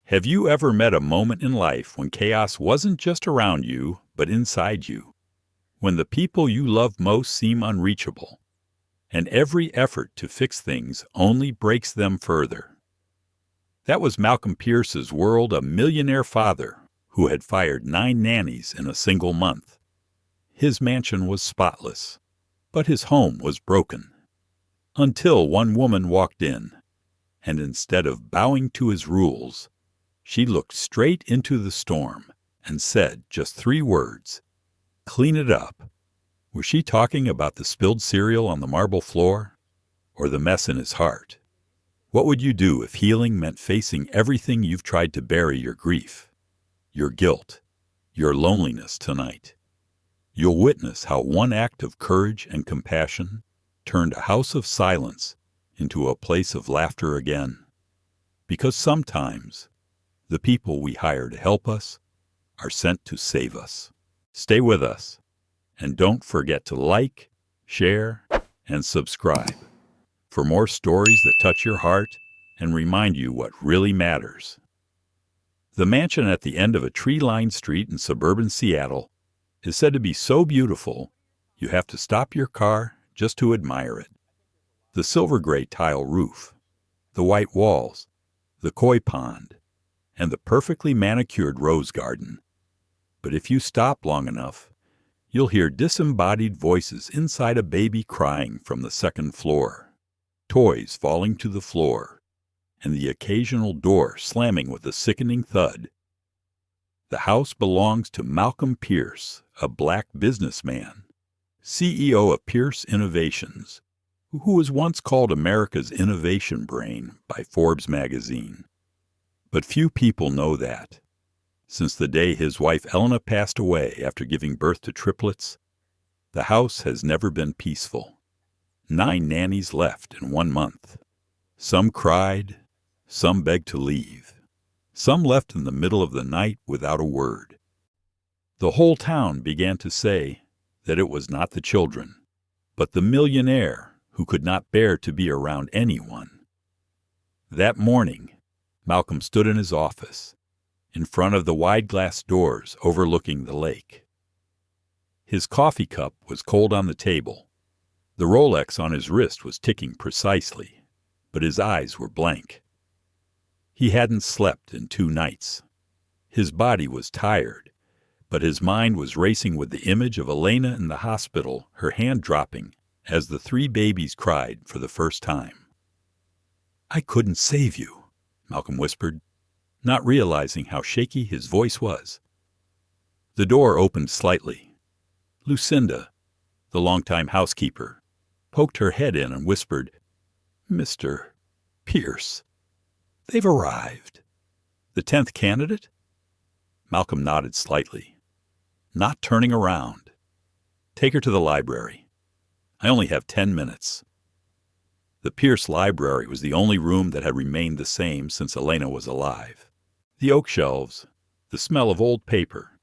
Have you ever met a moment in life when chaos wasn't just around you, but inside you? When the people you love most seem unreachable, and every effort to fix things only breaks them further? That was Malcolm Pierce's world, a millionaire father who had fired 9 nannies in a single month. His mansion was spotless, but his home was broken. Until one woman walked in, and instead of bowing to his rules, she looked straight into the storm and said just 3 words, "Clean it up." Was she talking about the spilled cereal on the marble floor, or the mess in his heart? What would you do if healing meant facing everything you've tried to bury, your grief, your guilt, your loneliness tonight? You'll witness how one act of courage and compassion turned a house of silence into a place of laughter again. Because sometimes the people we hire to help us are sent to save us. Stay with us, and don't forget to like, share, and subscribe for more stories that touch your heart and remind you what really matters. The mansion at the end of a tree-lined street in suburban Seattle is said to be so beautiful you have to stop your car just to admire it. The silver-gray tile roof, the white walls, the koi pond, and the perfectly manicured rose garden. But if you stop long enough, you'll hear disembodied voices inside a baby crying from the second floor, toys falling to the floor, and the occasional door slamming with a sickening thud. The house belongs to Malcolm Pierce, a black businessman, CEO of Pierce Innovations, who was once called America's innovation brain by Forbes magazine. But few people know that. Since the day his wife Elena passed away after giving birth to triplets, the house has never been peaceful. 9 nannies left in 1 month. Some cried, some begged to leave. Some left in the middle of the night without a word. The whole town began to say that it was not the children, but the millionaire who could not bear to be around anyone. That morning, Malcolm stood in his office, in front of the wide glass doors overlooking the lake. His coffee cup was cold on the table. The Rolex on his wrist was ticking precisely, but his eyes were blank. He hadn't slept in 2 nights. His body was tired, but his mind was racing with the image of Elena in the hospital, her hand dropping as the 3 babies cried for the first time. "I couldn't save you," Malcolm whispered, not realizing how shaky his voice was. The door opened slightly. Lucinda, the longtime housekeeper, poked her head in and whispered, "Mr. Pierce, they've arrived." "The 10th candidate?" Malcolm nodded slightly, not turning around. "Take her to the library. I only have 10 minutes." The Pierce Library was the only room that had remained the same since Elena was alive. The oak shelves, the smell of old paper,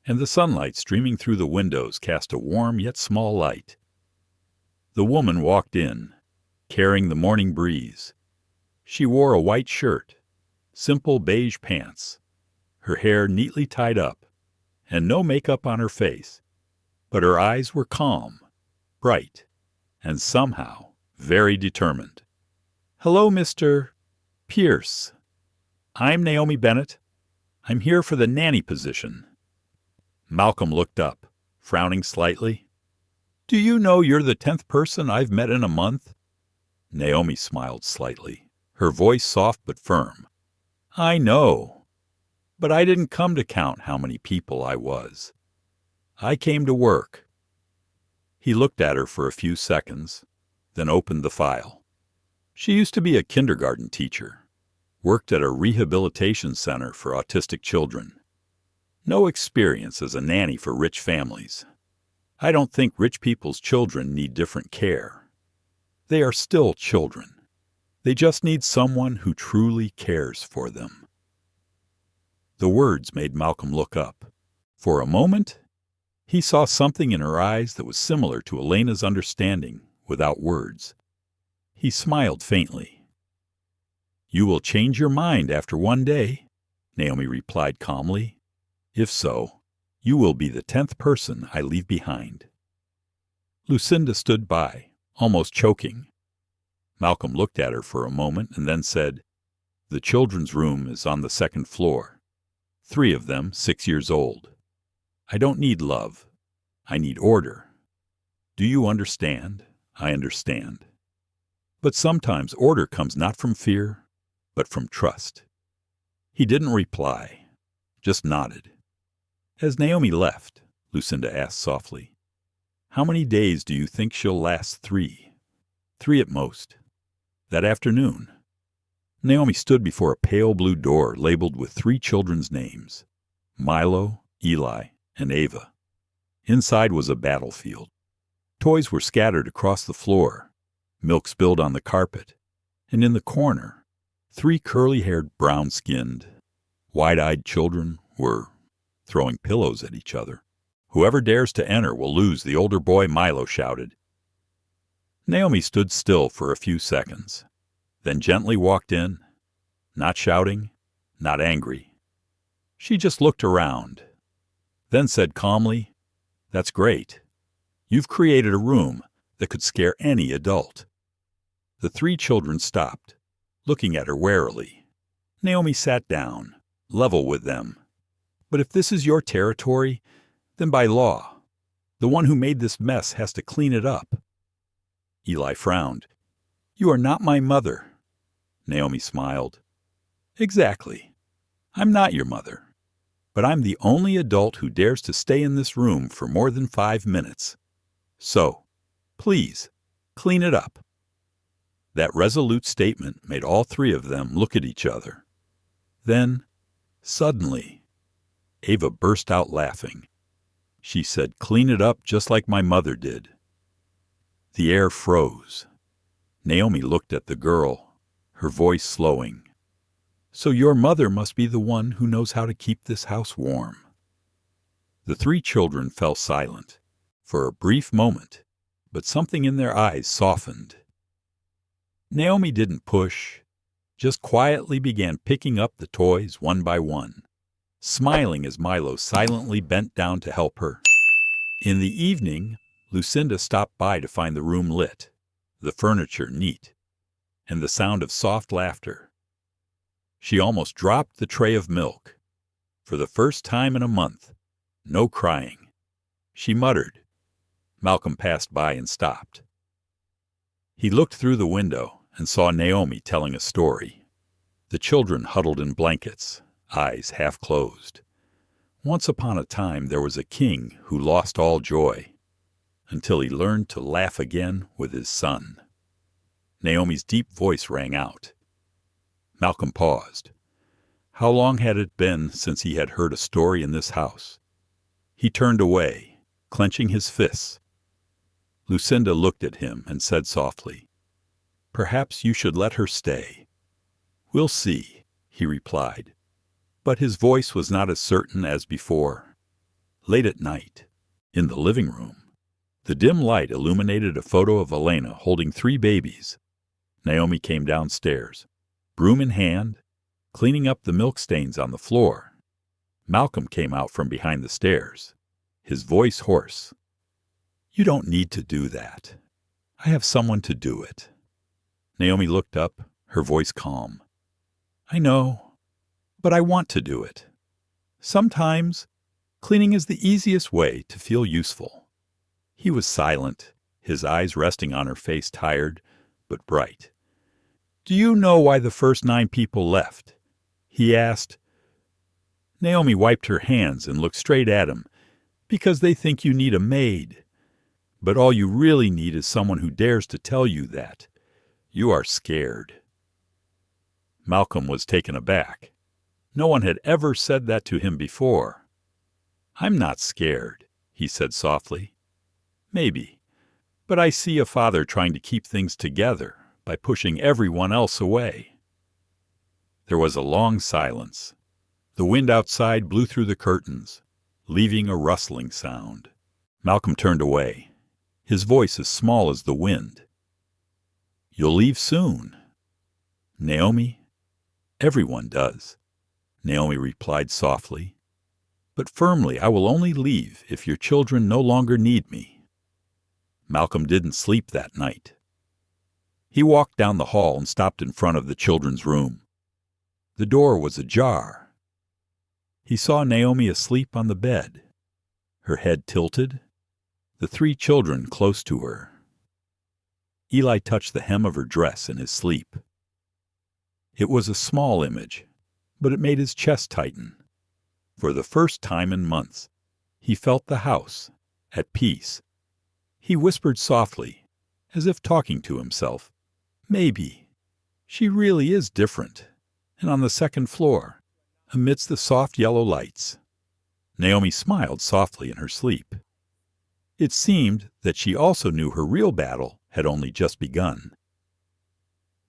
and the sunlight streaming through the windows cast a warm yet small light. The woman walked in, carrying the morning breeze. She wore a white shirt, simple beige pants, her hair neatly tied up, and no makeup on her face, but her eyes were calm, bright, and somehow very determined. "Hello, Mr. Pierce. I'm Naomi Bennett. I'm here for the nanny position." Malcolm looked up, frowning slightly. "Do you know you're the 10th person I've met in a month?" Naomi smiled slightly, her voice soft but firm. "I know, but I didn't come to count how many people I was. I came to work." He looked at her for a few seconds, then opened the file. She used to be a kindergarten teacher, worked at a rehabilitation center for autistic children. No experience as a nanny for rich families. I don't think rich people's children need different care. They are still children. They just need someone who truly cares for them. The words made Malcolm look up. For a moment, he saw something in her eyes that was similar to Elena's understanding without words. He smiled faintly. "You will change your mind after 1 day," Naomi replied calmly. "If so, you will be the 10th person I leave behind." Lucinda stood by, almost choking. Malcolm looked at her for a moment and then said, "The children's room is on the 2nd floor. 3 of them 6 years old. I don't need love. I need order. Do you understand? I understand. But sometimes order comes not from fear, but from trust." He didn't reply, just nodded. As Naomi left, Lucinda asked softly, "How many days do you think she'll last?" 3. 3 at most. That afternoon, Naomi stood before a pale blue door labeled with 3 children's names, Milo, Eli, and Ava. Inside was a battlefield. Toys were scattered across the floor, milk spilled on the carpet, and in the corner, 3 curly-haired, brown-skinned, wide-eyed children were throwing pillows at each other. "Whoever dares to enter will lose," the older boy, Milo, shouted. Naomi stood still for a few seconds, then gently walked in, not shouting, not angry. She just looked around, then said calmly, "That's great. You've created a room that could scare any adult." The 3 children stopped, looking at her warily. Naomi sat down, level with them. "But if this is your territory, then by law, the one who made this mess has to clean it up." Eli frowned. "You are not my mother." Naomi smiled. "Exactly. I'm not your mother. But I'm the only adult who dares to stay in this room for more than 5 minutes. So, please, clean it up." That resolute statement made all 3 of them look at each other. Then, suddenly, Ava burst out laughing. She said, "Clean it up just like my mother did." The air froze. Naomi looked at the girl, her voice slowing. "So your mother must be the one who knows how to keep this house warm." The 3 children fell silent for a brief moment, but something in their eyes softened. Naomi didn't push, just quietly began picking up the toys one by one, smiling as Milo silently bent down to help her. In the evening, Lucinda stopped by to find the room lit, the furniture neat, and the sound of soft laughter. She almost dropped the tray of milk. For the first time in a month, no crying. She muttered. Malcolm passed by and stopped. He looked through the window and saw Naomi telling a story. The children huddled in blankets, eyes half closed. Once upon a time there was a king who lost all joy, until he learned to laugh again with his son. Naomi's deep voice rang out. Malcolm paused. How long had it been since he had heard a story in this house? He turned away, clenching his fists. Lucinda looked at him and said softly, "Perhaps you should let her stay." "We'll see," he replied. But his voice was not as certain as before. Late at night, in the living room, the dim light illuminated a photo of Elena holding 3 babies. Naomi came downstairs, broom in hand, cleaning up the milk stains on the floor. Malcolm came out from behind the stairs, his voice hoarse. "You don't need to do that. I have someone to do it." Naomi looked up, her voice calm. "I know, but I want to do it. Sometimes, cleaning is the easiest way to feel useful." He was silent, his eyes resting on her face, tired but bright. "Do you know why the first 9 people left?" he asked. Naomi wiped her hands and looked straight at him. "Because they think you need a maid. But all you really need is someone who dares to tell you that. You are scared." Malcolm was taken aback. No one had ever said that to him before. "I'm not scared," he said softly. "Maybe, but I see a father trying to keep things together by pushing everyone else away." There was a long silence. The wind outside blew through the curtains, leaving a rustling sound. Malcolm turned away, his voice as small as the wind. "You'll leave soon." "Naomi, everyone does. Naomi replied softly. "But firmly, I will only leave if your children no longer need me." Malcolm didn't sleep that night. He walked down the hall and stopped in front of the children's room. The door was ajar. He saw Naomi asleep on the bed, her head tilted, the 3 children close to her. Eli touched the hem of her dress in his sleep. It was a small image, but it made his chest tighten. For the first time in months, he felt the house, at peace. He whispered softly, as if talking to himself, "Maybe. She really is different." And on the second floor, amidst the soft yellow lights, Naomi smiled softly in her sleep. It seemed that she also knew her real battle had only just begun.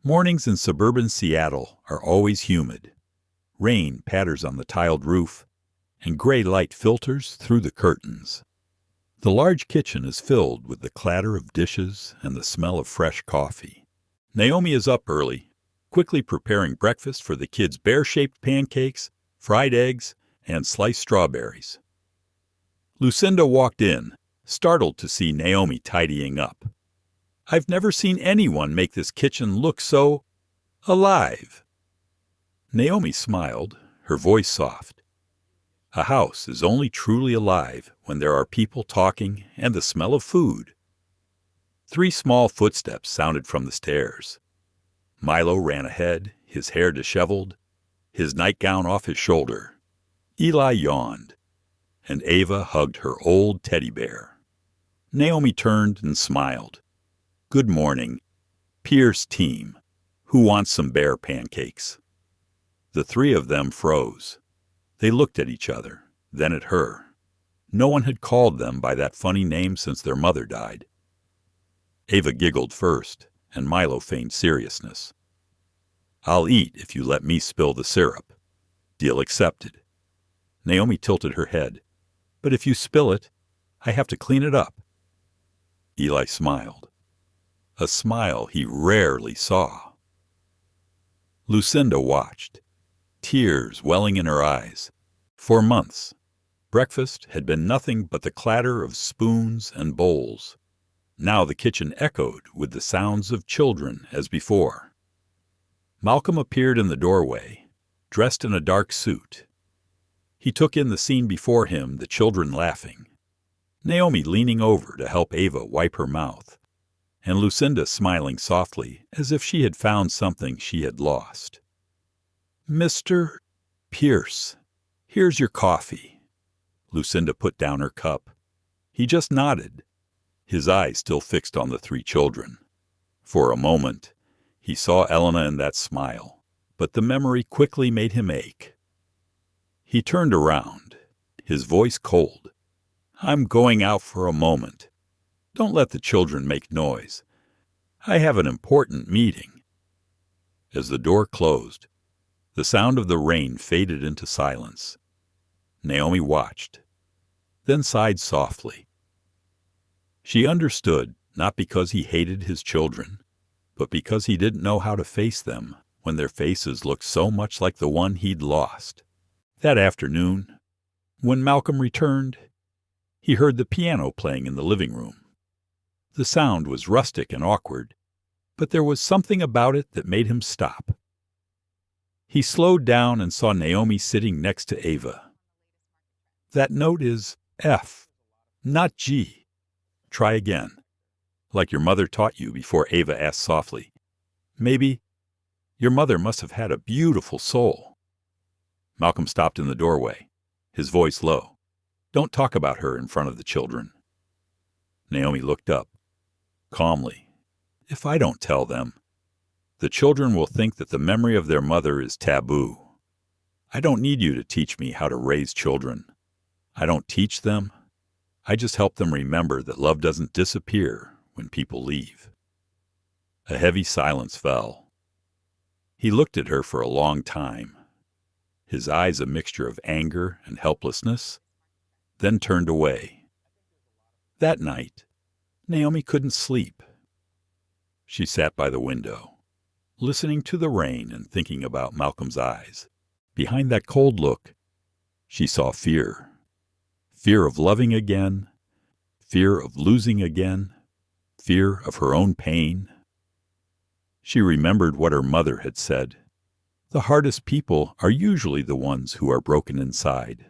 Mornings in suburban Seattle are always humid. Rain patters on the tiled roof, and gray light filters through the curtains. The large kitchen is filled with the clatter of dishes and the smell of fresh coffee. Naomi is up early, quickly preparing breakfast for the kids' bear-shaped pancakes, fried eggs, and sliced strawberries. Lucinda walked in, startled to see Naomi tidying up. "I've never seen anyone make this kitchen look so alive." Naomi smiled, her voice soft. A house is only truly alive when there are people talking and the smell of food. 3 small footsteps sounded from the stairs. Milo ran ahead, his hair disheveled, his nightgown off his shoulder. Eli yawned, and Ava hugged her old teddy bear. Naomi turned and smiled. "Good morning. Pierce team. Who wants some bear pancakes?" The 3 of them froze. They looked at each other, then at her. No one had called them by that funny name since their mother died. Ava giggled first, and Milo feigned seriousness. "I'll eat if you let me spill the syrup." Deal accepted. Naomi tilted her head. "But if you spill it, I have to clean it up." Eli smiled. A smile he rarely saw. Lucinda watched, tears welling in her eyes. For months, breakfast had been nothing but the clatter of spoons and bowls. Now the kitchen echoed with the sounds of children as before. Malcolm appeared in the doorway, dressed in a dark suit. He took in the scene before him, the children laughing, Naomi leaning over to help Ava wipe her mouth, and Lucinda smiling softly as if she had found something she had lost. "Mr. Pierce, here's your coffee." Lucinda put down her cup. He just nodded, his eyes still fixed on the 3 children. For a moment, he saw Elena in that smile, but the memory quickly made him ache. He turned around, his voice cold. "I'm going out for a moment. Don't let the children make noise. I have an important meeting." As the door closed, the sound of the rain faded into silence. Naomi watched, then sighed softly. She understood, not because he hated his children, but because he didn't know how to face them when their faces looked so much like the one he'd lost. That afternoon, when Malcolm returned, he heard the piano playing in the living room. The sound was rustic and awkward, but there was something about it that made him stop. He slowed down and saw Naomi sitting next to Ava. "That note is F, not G. Try again, like your mother taught you," before Ava asked softly. "Maybe your mother must have had a beautiful soul." Malcolm stopped in the doorway, his voice low. "Don't talk about her in front of the children." Naomi looked up, calmly. "If I don't tell them, the children will think that the memory of their mother is taboo. I don't need you to teach me how to raise children. I don't teach them. I just help them remember that love doesn't disappear when people leave." A heavy silence fell. He looked at her for a long time, his eyes a mixture of anger and helplessness, then turned away. That night, Naomi couldn't sleep. She sat by the window, listening to the rain and thinking about Malcolm's eyes. Behind that cold look, she saw fear. Fear of loving again, fear of losing again, fear of her own pain. She remembered what her mother had said. The hardest people are usually the ones who are broken inside.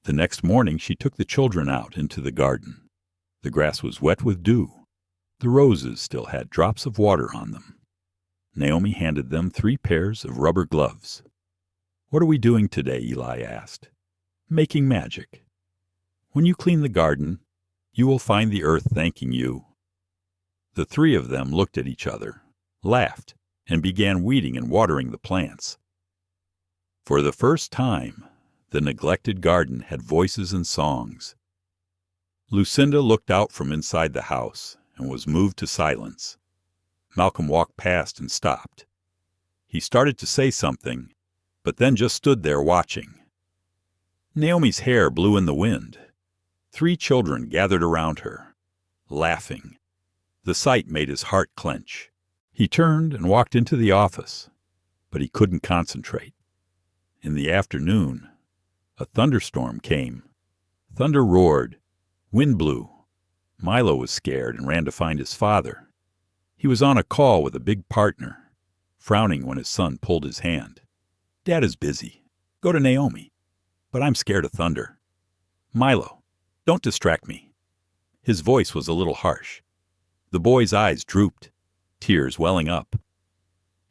The next morning she took the children out into the garden. The grass was wet with dew. The roses still had drops of water on them. Naomi handed them 3 pairs of rubber gloves. "What are we doing today?" Eli asked. "Making magic. When you clean the garden, you will find the earth thanking you." The 3 of them looked at each other, laughed, and began weeding and watering the plants. For the first time, the neglected garden had voices and songs. Lucinda looked out from inside the house and was moved to silence. Malcolm walked past and stopped. He started to say something, but then just stood there watching. Naomi's hair blew in the wind. 3 children gathered around her, laughing. The sight made his heart clench. He turned and walked into the office, but he couldn't concentrate. In the afternoon, a thunderstorm came. Thunder roared. Wind blew. Milo was scared and ran to find his father. He was on a call with a big partner, frowning when his son pulled his hand. "Dad is busy. Go to Naomi. But I'm scared of thunder. Milo, don't distract me." His voice was a little harsh. The boy's eyes drooped, tears welling up.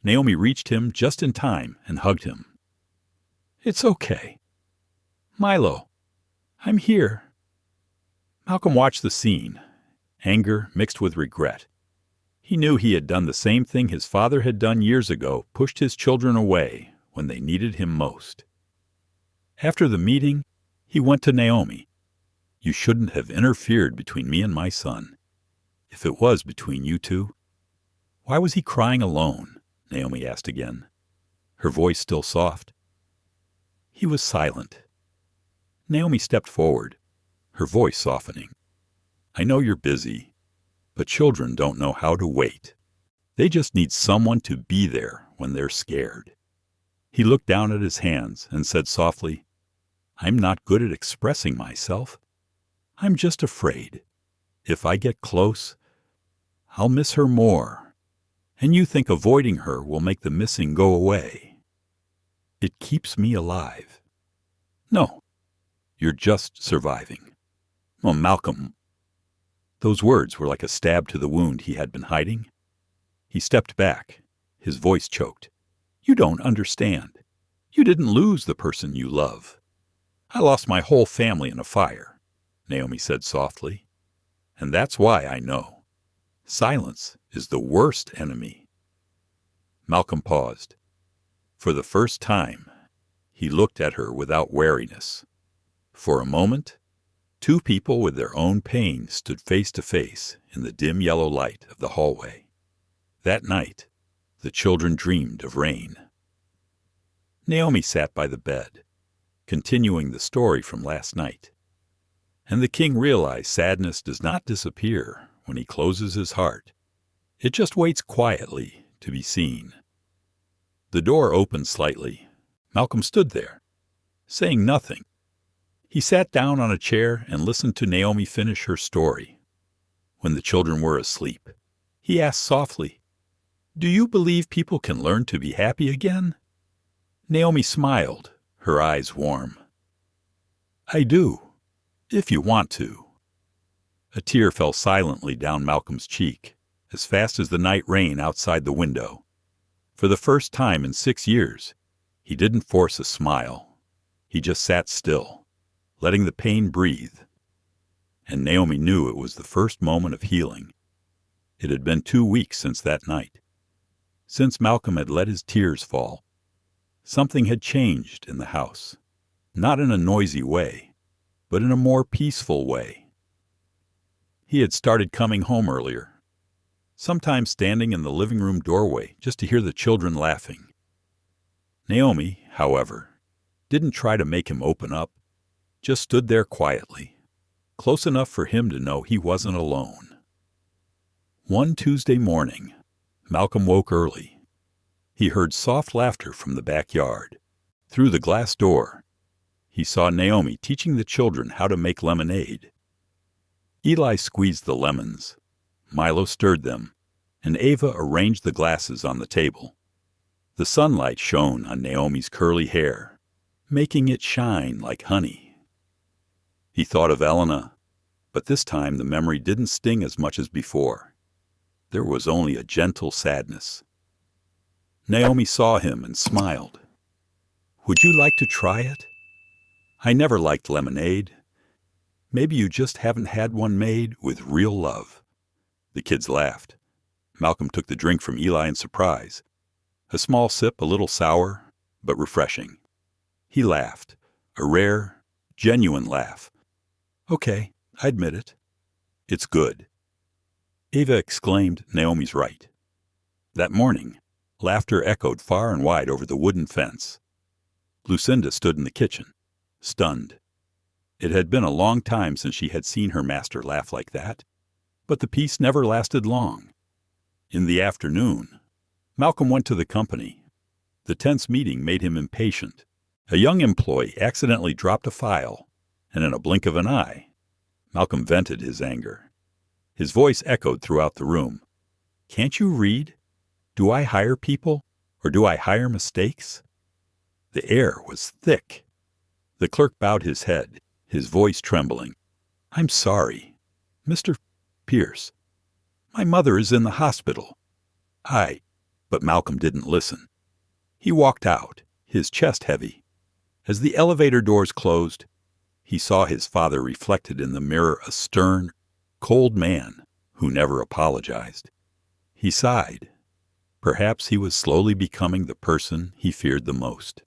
Naomi reached him just in time and hugged him. "It's okay. Milo, I'm here." Malcolm watched the scene, anger mixed with regret. He knew he had done the same thing his father had done years ago, pushed his children away when they needed him most. After the meeting, he went to Naomi. "You shouldn't have interfered between me and my son. If it was between you two." "Why was he crying alone?" Naomi asked again, her voice still soft. He was silent. Naomi stepped forward, her voice softening. "I know you're busy, but children don't know how to wait. They just need someone to be there when they're scared." He looked down at his hands and said softly, "I'm not good at expressing myself. I'm just afraid. If I get close, I'll miss her more. And you think avoiding her will make the missing go away. It keeps me alive." "No, you're just surviving." "Oh, Malcolm." Those words were like a stab to the wound he had been hiding. He stepped back, his voice choked. "You don't understand. You didn't lose the person you love." "I lost my whole family in a fire," Naomi said softly. "And that's why I know. Silence is the worst enemy." Malcolm paused. For the first time, he looked at her without wariness. For a moment, 2 people with their own pain stood face to face in the dim yellow light of the hallway. That night, the children dreamed of rain. Naomi sat by the bed, continuing the story from last night. And the king realized sadness does not disappear when he closes his heart. It just waits quietly to be seen. The door opened slightly. Malcolm stood there, saying nothing. He sat down on a chair and listened to Naomi finish her story. When the children were asleep, he asked softly, "Do you believe people can learn to be happy again?" Naomi smiled, her eyes warm. "I do, if you want to." A tear fell silently down Malcolm's cheek, as fast as the night rain outside the window. For the first time in 6 years, he didn't force a smile. He just sat still, letting the pain breathe. And Naomi knew it was the first moment of healing. It had been 2 weeks since that night, since Malcolm had let his tears fall. Something had changed in the house, not in a noisy way, but in a more peaceful way. He had started coming home earlier, sometimes standing in the living room doorway just to hear the children laughing. Naomi, however, didn't try to make him open up, just stood there quietly, close enough for him to know he wasn't alone. One Tuesday morning, Malcolm woke early. He heard soft laughter from the backyard. Through the glass door, he saw Naomi teaching the children how to make lemonade. Eli squeezed the lemons, Milo stirred them, and Ava arranged the glasses on the table. The sunlight shone on Naomi's curly hair, making it shine like honey. He thought of Elena, but this time the memory didn't sting as much as before. There was only a gentle sadness. Naomi saw him and smiled. "Would you like to try it? I never liked lemonade. Maybe you just haven't had one made with real love." The kids laughed. Malcolm took the drink from Eli in surprise. A small sip, a little sour, but refreshing. He laughed, a rare, genuine laugh. "Okay, I admit it. It's good." Ava exclaimed Naomi's right. That morning, laughter echoed far and wide over the wooden fence. Lucinda stood in the kitchen, stunned. It had been a long time since she had seen her master laugh like that, but the peace never lasted long. In the afternoon, Malcolm went to the company. The tense meeting made him impatient. A young employee accidentally dropped a file, and in a blink of an eye, Malcolm vented his anger. His voice echoed throughout the room. "Can't you read? Do I hire people, or do I hire mistakes?" The air was thick. The clerk bowed his head, his voice trembling. "I'm sorry, Mr. Pierce. My mother is in the hospital. But Malcolm didn't listen. He walked out, his chest heavy. As the elevator doors closed, he saw his father reflected in the mirror, a stern, cold man who never apologized. He sighed. Perhaps he was slowly becoming the person he feared the most.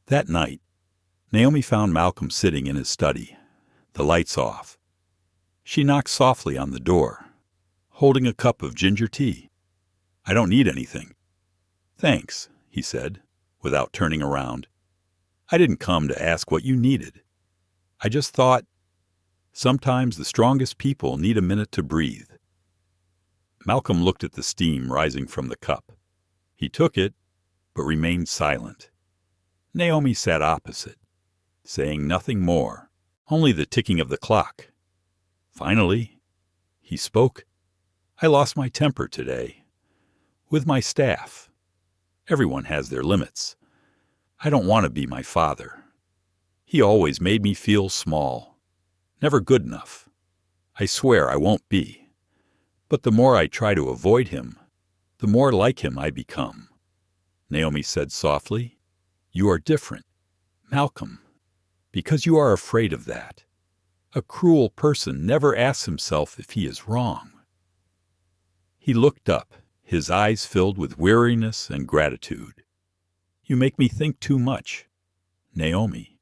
That night, Naomi found Malcolm sitting in his study, the lights off. She knocked softly on the door, holding a cup of ginger tea. "I don't need anything." "Thanks," he said, without turning around. "I didn't come to ask what you needed. I just thought, sometimes the strongest people need a minute to breathe." Malcolm looked at the steam rising from the cup. He took it, but remained silent. Naomi sat opposite, saying nothing more, only the ticking of the clock. Finally, he spoke. "I lost my temper today. With my staff. Everyone has their limits. I don't want to be my father. He always made me feel small, never good enough. I swear I won't be. But the more I try to avoid him, the more like him I become." Naomi said softly, "You are different, Malcolm, because you are afraid of that. A cruel person never asks himself if he is wrong." He looked up, his eyes filled with weariness and gratitude. "You make me think too much, Naomi.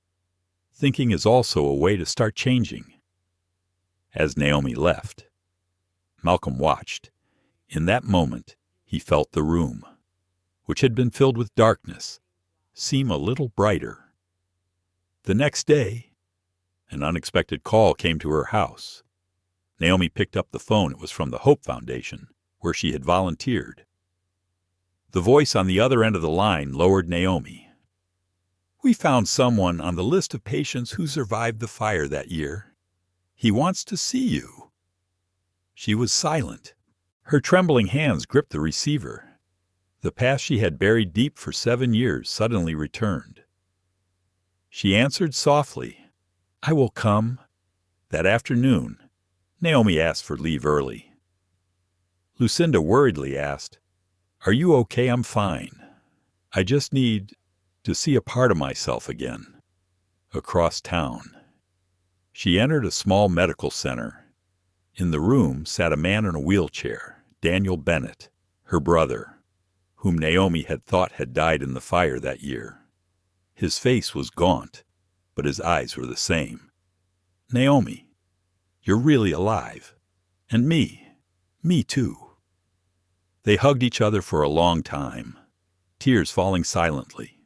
Thinking is also a way to start changing." As Naomi left, Malcolm watched. In that moment, he felt the room, which had been filled with darkness, seem a little brighter. The next day, an unexpected call came to her house. Naomi picked up the phone. It was from the Hope Foundation, where she had volunteered. The voice on the other end of the line lowered Naomi. "We found someone on the list of patients who survived the fire that year. He wants to see you." She was silent. Her trembling hands gripped the receiver. The past she had buried deep for 7 years suddenly returned. She answered softly, "I will come." That afternoon, Naomi asked for leave early. Lucinda worriedly asked, "Are you okay?" "I'm fine. I just need to see a part of myself again." Across town, she entered a small medical center. In the room sat a man in a wheelchair, Daniel Bennett, her brother, whom Naomi had thought had died in the fire that year. His face was gaunt, but his eyes were the same. "Naomi, you're really alive. And me too." They hugged each other for a long time, tears falling silently.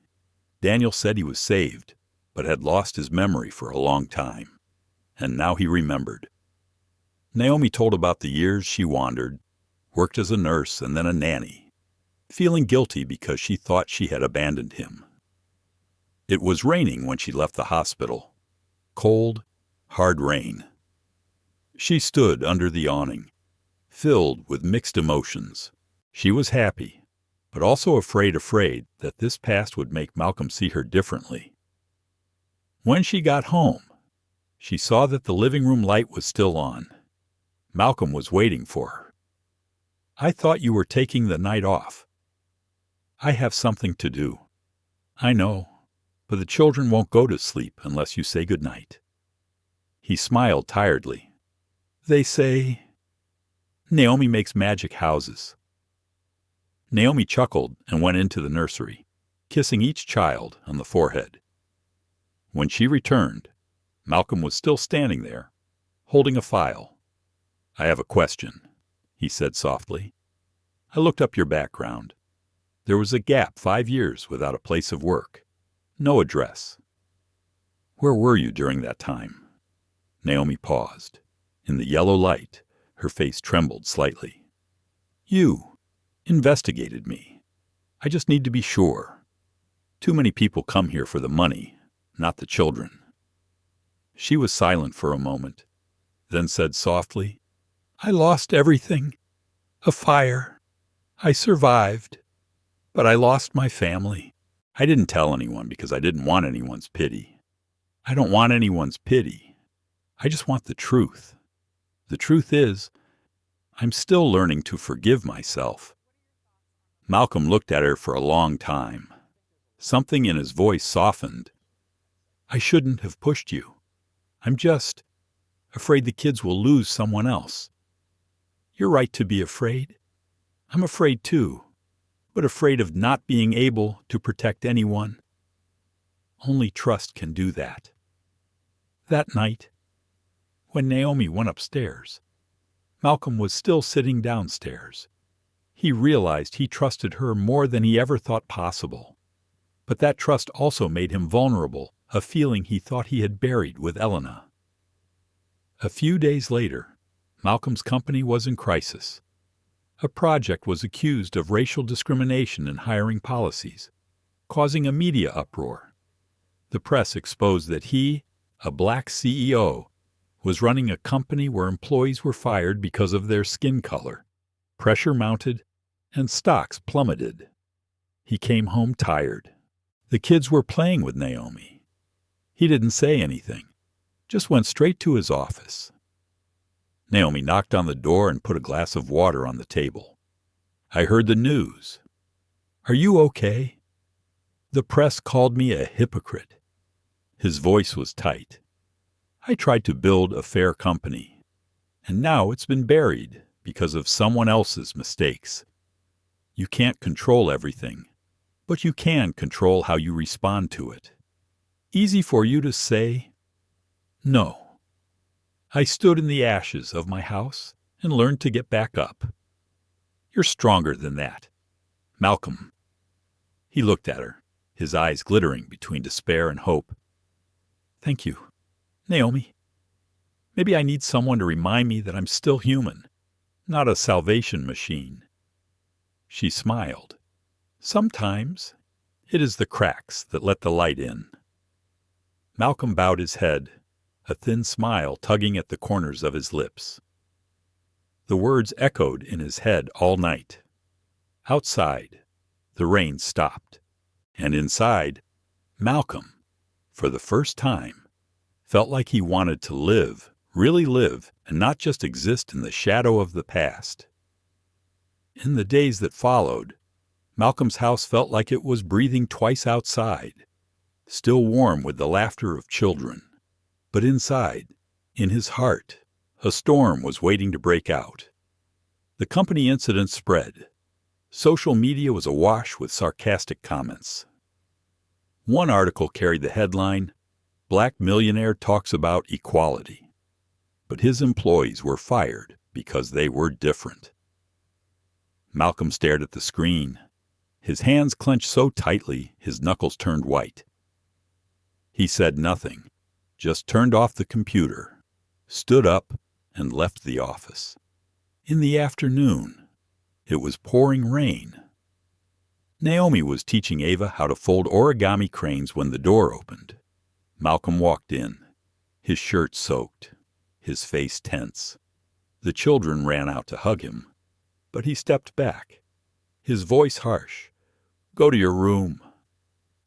Daniel said he was saved, but had lost his memory for a long time, and now he remembered. Naomi told about the years she wandered, worked as a nurse and then a nanny, feeling guilty because she thought she had abandoned him. It was raining when she left the hospital. Cold, hard rain. She stood under the awning, filled with mixed emotions. She was happy, but also afraid that this past would make Malcolm see her differently. When she got home, she saw that the living room light was still on. Malcolm was waiting for her. "I thought you were taking the night off." "I have something to do." "I know, but the children won't go to sleep unless you say good night." He smiled tiredly. "They say Naomi makes magic houses." Naomi chuckled and went into the nursery, kissing each child on the forehead. When she returned, Malcolm was still standing there, holding a file. "I have a question," he said softly. "I looked up your background. There was a gap 5 years without a place of work. No address. Where were you during that time?" Naomi paused. In the yellow light, her face trembled slightly. "You investigated me. I just need to be sure. Too many people come here for the money, not the children." She was silent for a moment, then said softly, "I lost everything. A fire. I survived, but I lost my family. I didn't tell anyone because I didn't want anyone's pity. I don't want anyone's pity. I just want the truth. The truth is, I'm still learning to forgive myself." Malcolm looked at her for a long time. Something in his voice softened. "I shouldn't have pushed you. I'm just afraid the kids will lose someone else." "You're right to be afraid. I'm afraid too, but afraid of not being able to protect anyone. Only trust can do that." That night, when Naomi went upstairs, Malcolm was still sitting downstairs. He realized he trusted her more than he ever thought possible. But that trust also made him vulnerable, a feeling he thought he had buried with Elena. A few days later, Malcolm's company was in crisis. A project was accused of racial discrimination in hiring policies, causing a media uproar. The press exposed that he, a black CEO, was running a company where employees were fired because of their skin color. Pressure mounted, and stocks plummeted. He came home tired. The kids were playing with Naomi. He didn't say anything, just went straight to his office. Naomi knocked on the door and put a glass of water on the table. "I heard the news. Are you okay?" "The press called me a hypocrite." His voice was tight. "I tried to build a fair company, and now it's been buried because of someone else's mistakes. You can't control everything, but you can control how you respond to it. Easy for you to say, no. I stood in the ashes of my house and learned to get back up. You're stronger than that. Malcolm." He looked at her, his eyes glittering between despair and hope. "Thank you, Naomi. Maybe I need someone to remind me that I'm still human, not a salvation machine." She smiled. "Sometimes it is the cracks that let the light in." Malcolm bowed his head, a thin smile tugging at the corners of his lips. The words echoed in his head all night. Outside, the rain stopped, and inside, Malcolm, for the first time, felt like he wanted to live, really live, and not just exist in the shadow of the past. In the days that followed, Malcolm's house felt like it was breathing twice outside, still warm with the laughter of children. But inside, in his heart, a storm was waiting to break out. The company incident spread. Social media was awash with sarcastic comments. One article carried the headline, "Black Millionaire Talks About Equality." But his employees were fired because they were different. Malcolm stared at the screen. His hands clenched so tightly his knuckles turned white. He said nothing, just turned off the computer, stood up, and left the office. In the afternoon, it was pouring rain. Naomi was teaching Ava how to fold origami cranes when the door opened. Malcolm walked in, his shirt soaked, his face tense. The children ran out to hug him, but he stepped back, his voice harsh. "Go to your room.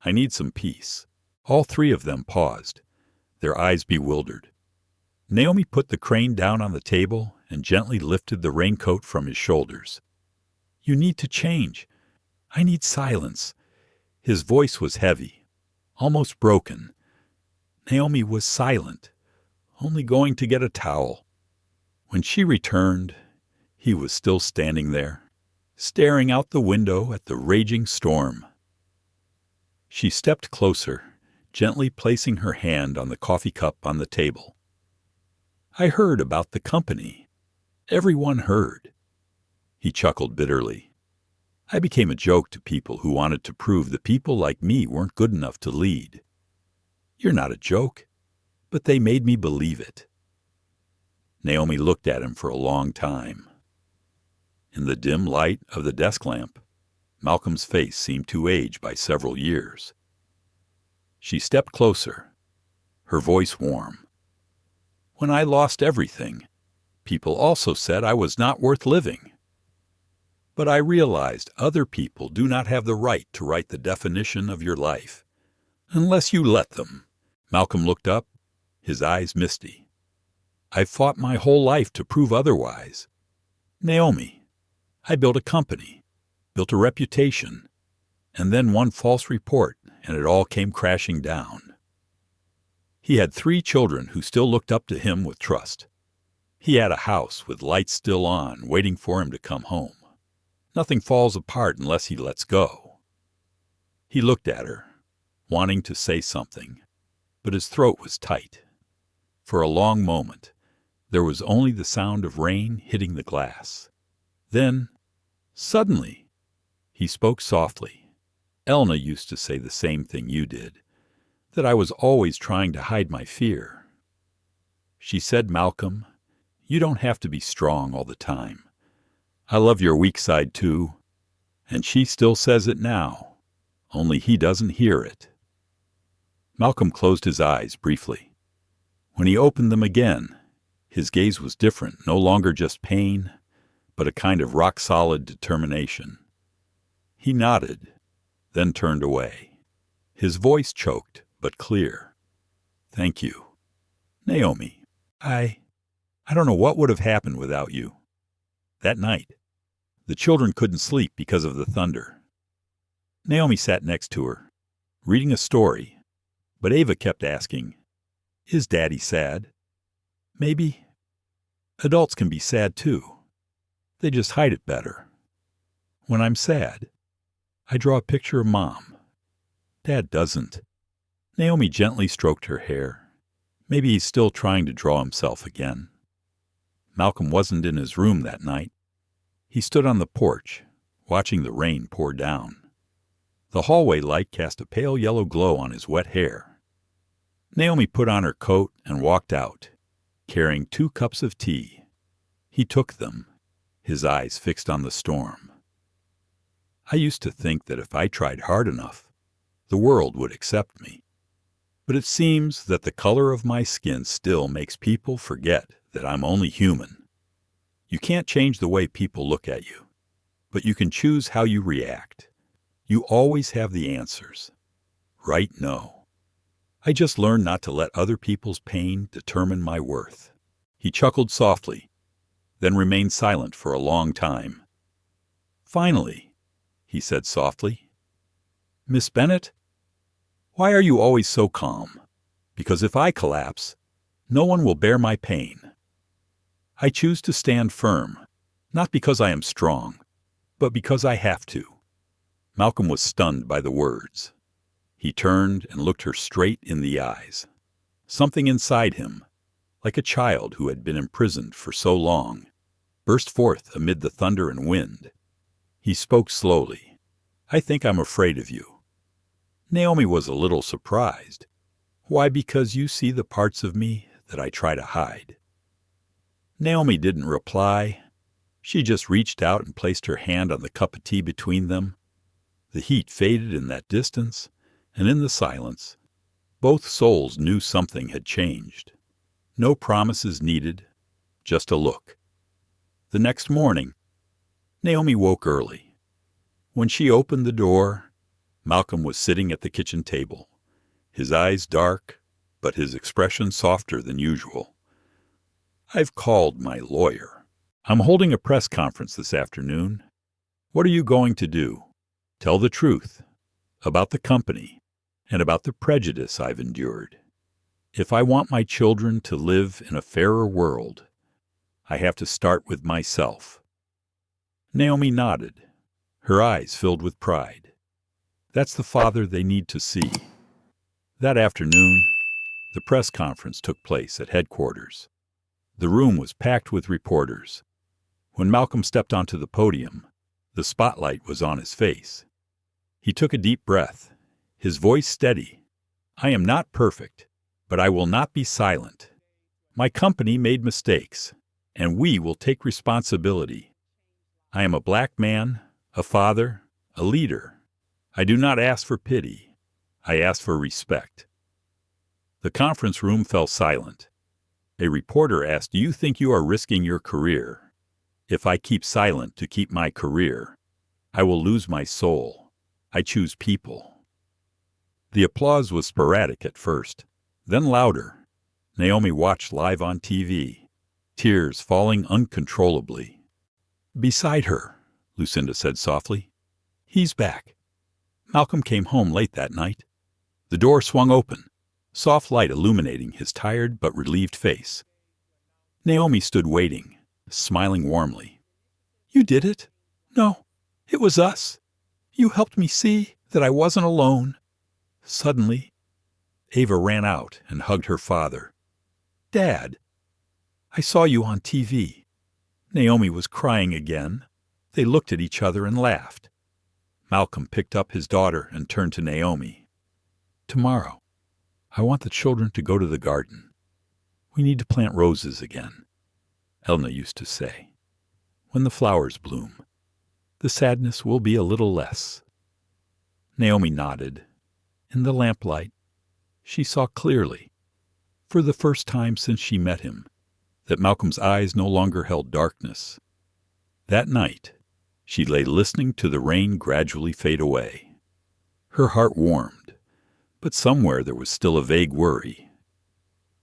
I need some peace." All three of them paused, their eyes bewildered. Naomi put the crane down on the table and gently lifted the raincoat from his shoulders. "You need to change. I need silence." His voice was heavy, almost broken. Naomi was silent, only going to get a towel. When she returned, he was still standing there, staring out the window at the raging storm. She stepped closer, gently placing her hand on the coffee cup on the table. "I heard about the company. Everyone heard." He chuckled bitterly. "I became a joke to people who wanted to prove that people like me weren't good enough to lead. You're not a joke, but they made me believe it." Naomi looked at him for a long time. In the dim light of the desk lamp, Malcolm's face seemed to age by several years. She stepped closer, her voice warm. "When I lost everything, people also said I was not worth living. But I realized other people do not have the right to write the definition of your life, unless you let them." Malcolm looked up, his eyes misty. "I've fought my whole life to prove otherwise. Naomi, I built a company, built a reputation, and then one false report, and it all came crashing down." He had 3 children who still looked up to him with trust. He had a house with lights still on, waiting for him to come home. Nothing falls apart unless he lets go. He looked at her, wanting to say something, but his throat was tight. For a long moment, there was only the sound of rain hitting the glass. Then, suddenly, he spoke softly. "Elna used to say the same thing you did, that I was always trying to hide my fear. She said, 'Malcolm, you don't have to be strong all the time. I love your weak side too.' And she still says it now, only he doesn't hear it." Malcolm closed his eyes briefly. When he opened them again, his gaze was different, no longer just pain, but a kind of rock-solid determination. He nodded, then turned away. His voice choked, but clear. "Thank you. Naomi, I don't know what would have happened without you." That night, the children couldn't sleep because of the thunder. Naomi sat next to her, reading a story, but Ava kept asking, "Is Daddy sad?" "Maybe. Adults can be sad too. They just hide it better. When I'm sad, I draw a picture of Mom. Dad doesn't." Naomi gently stroked her hair. Maybe he's still trying to draw himself again. Malcolm wasn't in his room that night. He stood on the porch, watching the rain pour down. The hallway light cast a pale yellow glow on his wet hair. Naomi put on her coat and walked out, carrying 2 cups of tea. He took them, his eyes fixed on the storm. "I used to think that if I tried hard enough, the world would accept me. But it seems that the color of my skin still makes people forget that I'm only human. You can't change the way people look at you, but you can choose how you react. You always have the answers. Right? No. I just learned not to let other people's pain determine my worth." He chuckled softly, then remained silent for a long time. Finally, he said softly, "Miss Bennett, why are you always so calm? Because if I collapse, no one will bear my pain. I choose to stand firm, not because I am strong, but because I have to." Malcolm was stunned by the words. He turned and looked her straight in the eyes. Something inside him, like a child who had been imprisoned for so long, burst forth amid the thunder and wind. He spoke slowly. "I think I'm afraid of you." Naomi was a little surprised. "Why, because you see the parts of me that I try to hide." Naomi didn't reply. She just reached out and placed her hand on the cup of tea between them. The heat faded in that distance, and in the silence, both souls knew something had changed. No promises needed, just a look. The next morning, Naomi woke early. When she opened the door, Malcolm was sitting at the kitchen table, his eyes dark, but his expression softer than usual. "I've called my lawyer. I'm holding a press conference this afternoon. What are you going to do? Tell the truth about the company and about the prejudice I've endured. If I want my children to live in a fairer world, I have to start with myself." Naomi nodded, her eyes filled with pride. That's the father they need to see. That afternoon, the press conference took place at headquarters. The room was packed with reporters. When Malcolm stepped onto the podium, the spotlight was on his face. He took a deep breath, his voice steady. "I am not perfect, but I will not be silent. My company made mistakes, and we will take responsibility. I am a black man, a father, a leader. I do not ask for pity. I ask for respect." The conference room fell silent. A reporter asked, "Do you think you are risking your career? If I keep silent to keep my career, I will lose my soul. I choose people." The applause was sporadic at first, then louder. Naomi watched live on TV, tears falling uncontrollably. "Beside her," Lucinda said softly. "He's back." Malcolm came home late that night. The door swung open, soft light illuminating his tired but relieved face. Naomi stood waiting, smiling warmly. "You did it? No, it was us. You helped me see that I wasn't alone." Suddenly, Ava ran out and hugged her father. "Dad, I saw you on TV." Naomi was crying again. They looked at each other and laughed. Malcolm picked up his daughter and turned to Naomi. "Tomorrow, I want the children to go to the garden. We need to plant roses again," Elna used to say. "When the flowers bloom, the sadness will be a little less." Naomi nodded. In the lamplight, she saw clearly, for the first time since she met him, that Malcolm's eyes no longer held darkness. That night, she lay listening to the rain gradually fade away. Her heart warmed, but somewhere there was still a vague worry.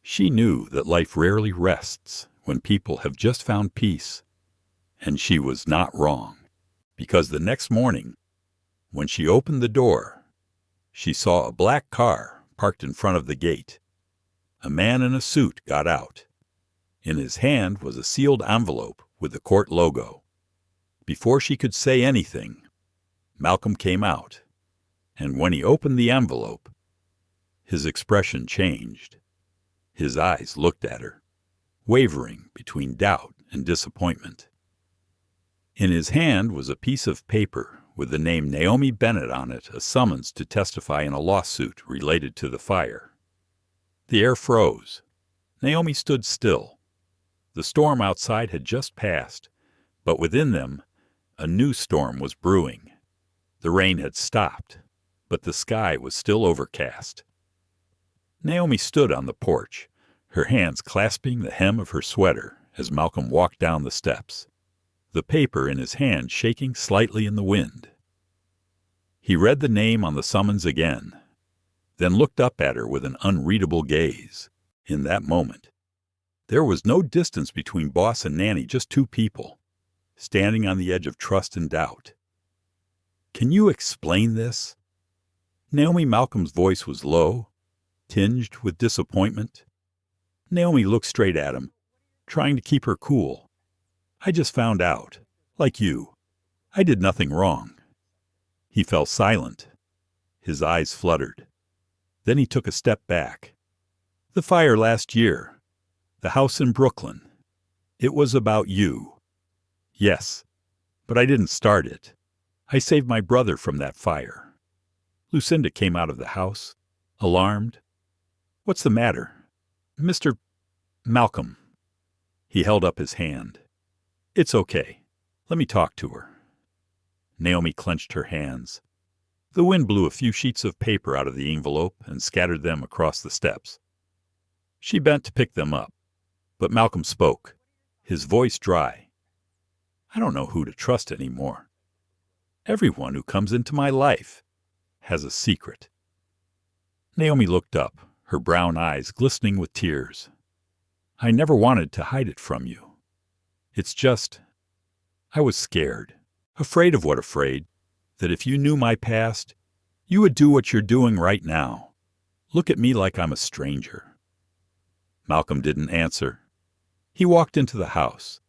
She knew that life rarely rests when people have just found peace, and she was not wrong, because the next morning, when she opened the door, she saw a black car parked in front of the gate. A man in a suit got out. In his hand was a sealed envelope with the court logo. Before she could say anything, Malcolm came out, and when he opened the envelope, his expression changed. His eyes looked at her, wavering between doubt and disappointment. In his hand was a piece of paper with the name Naomi Bennett on it, a summons to testify in a lawsuit related to the fire. The air froze. Naomi stood still. The storm outside had just passed, but within them, a new storm was brewing. The rain had stopped, but the sky was still overcast. Naomi stood on the porch, her hands clasping the hem of her sweater as Malcolm walked down the steps, the paper in his hand shaking slightly in the wind. He read the name on the summons again, then looked up at her with an unreadable gaze. In that moment, there was no distance between boss and nanny, just two people, standing on the edge of trust and doubt. "Can you explain this?" Naomi Malcolm's voice was low, tinged with disappointment. Naomi looked straight at him, trying to keep her cool. "I just found out, like you. I did nothing wrong." He fell silent. His eyes fluttered. Then he took a step back. "The fire last year, the house in Brooklyn, it was about you." "Yes, but I didn't start it. I saved my brother from that fire." Lucinda came out of the house, alarmed. "What's the matter? Mr. Malcolm." He held up his hand. "It's okay. Let me talk to her." Naomi clenched her hands. The wind blew a few sheets of paper out of the envelope and scattered them across the steps. She bent to pick them up, but Malcolm spoke, his voice dry. I don't know who to trust anymore. Everyone who comes into my life has a secret. Naomi looked up, her brown eyes glistening with tears. I never wanted to hide it from you. It's just, I was scared, afraid of what afraid, that if you knew my past, you would do what you're doing right now. Look at me like I'm a stranger. Malcolm didn't answer. He walked into the house,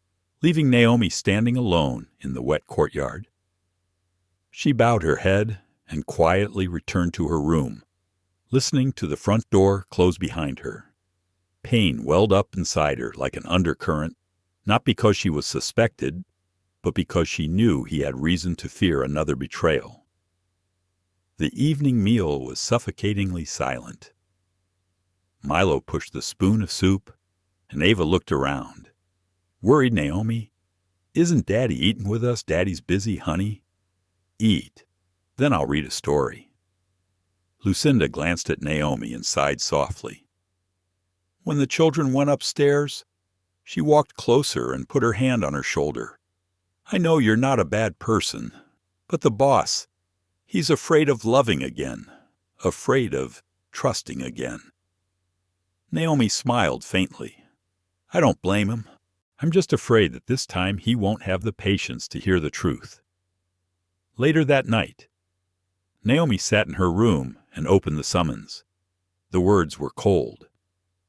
leaving Naomi standing alone in the wet courtyard. She bowed her head and quietly returned to her room, listening to the front door close behind her. Pain welled up inside her like an undercurrent, not because she was suspected, but because she knew he had reason to fear another betrayal. The evening meal was suffocatingly silent. Milo pushed the spoon of soup, and Ava looked around. Worried Naomi, "Isn't Daddy eating with us? Daddy's busy, honey." "Eat. Then I'll read a story." Lucinda glanced at Naomi and sighed softly. When the children went upstairs, she walked closer and put her hand on her shoulder. "I know you're not a bad person, but the boss, he's afraid of loving again, afraid of trusting again." Naomi smiled faintly. "I don't blame him. I'm just afraid that this time he won't have the patience to hear the truth." Later that night, Naomi sat in her room and opened the summons. The words were cold.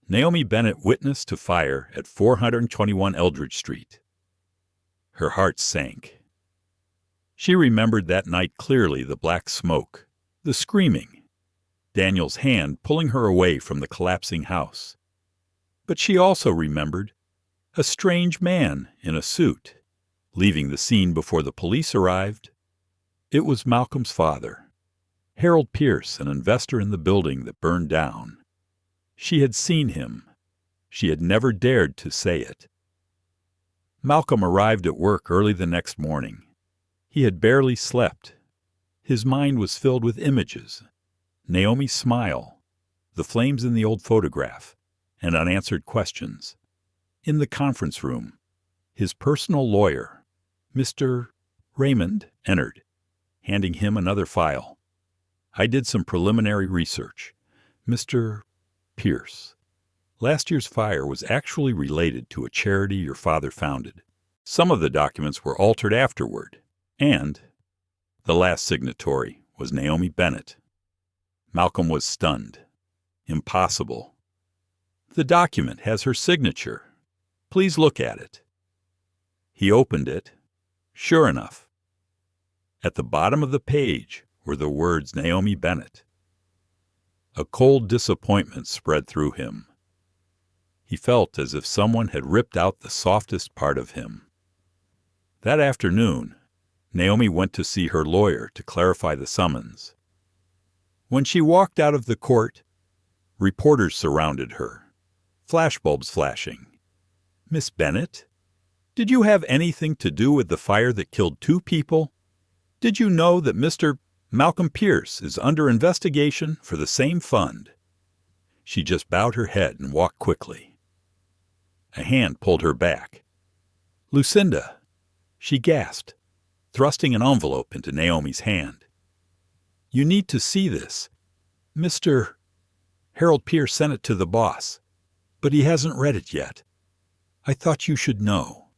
Naomi Bennett witness to fire at 421 Eldridge Street. Her heart sank. She remembered that night clearly, the black smoke, the screaming, Daniel's hand pulling her away from the collapsing house. But she also remembered a strange man in a suit, leaving the scene before the police arrived. It was Malcolm's father, Harold Pierce, an investor in the building that burned down. She had seen him. She had never dared to say it. Malcolm arrived at work early the next morning. He had barely slept. His mind was filled with images. Naomi's smile, the flames in the old photograph, and unanswered questions. In the conference room, his personal lawyer, Mr. Raymond, entered, handing him another file. "I did some preliminary research. Mr. Pierce, last year's fire was actually related to a charity your father founded. Some of the documents were altered afterward, and the last signatory was Naomi Bennett." Malcolm was stunned. "Impossible. The document has her signature. Please look at it." He opened it. Sure enough, at the bottom of the page were the words Naomi Bennett. A cold disappointment spread through him. He felt as if someone had ripped out the softest part of him. That afternoon, Naomi went to see her lawyer to clarify the summons. When she walked out of the court, reporters surrounded her, flashbulbs flashing. "Miss Bennett, did you have anything to do with the fire that killed 2 people? Did you know that Mr. Malcolm Pierce is under investigation for the same fund?" She just bowed her head and walked quickly. A hand pulled her back. "Lucinda," she gasped, thrusting an envelope into Naomi's hand. "You need to see this. Mr. Harold Pierce sent it to the boss, but he hasn't read it yet. I thought you should know."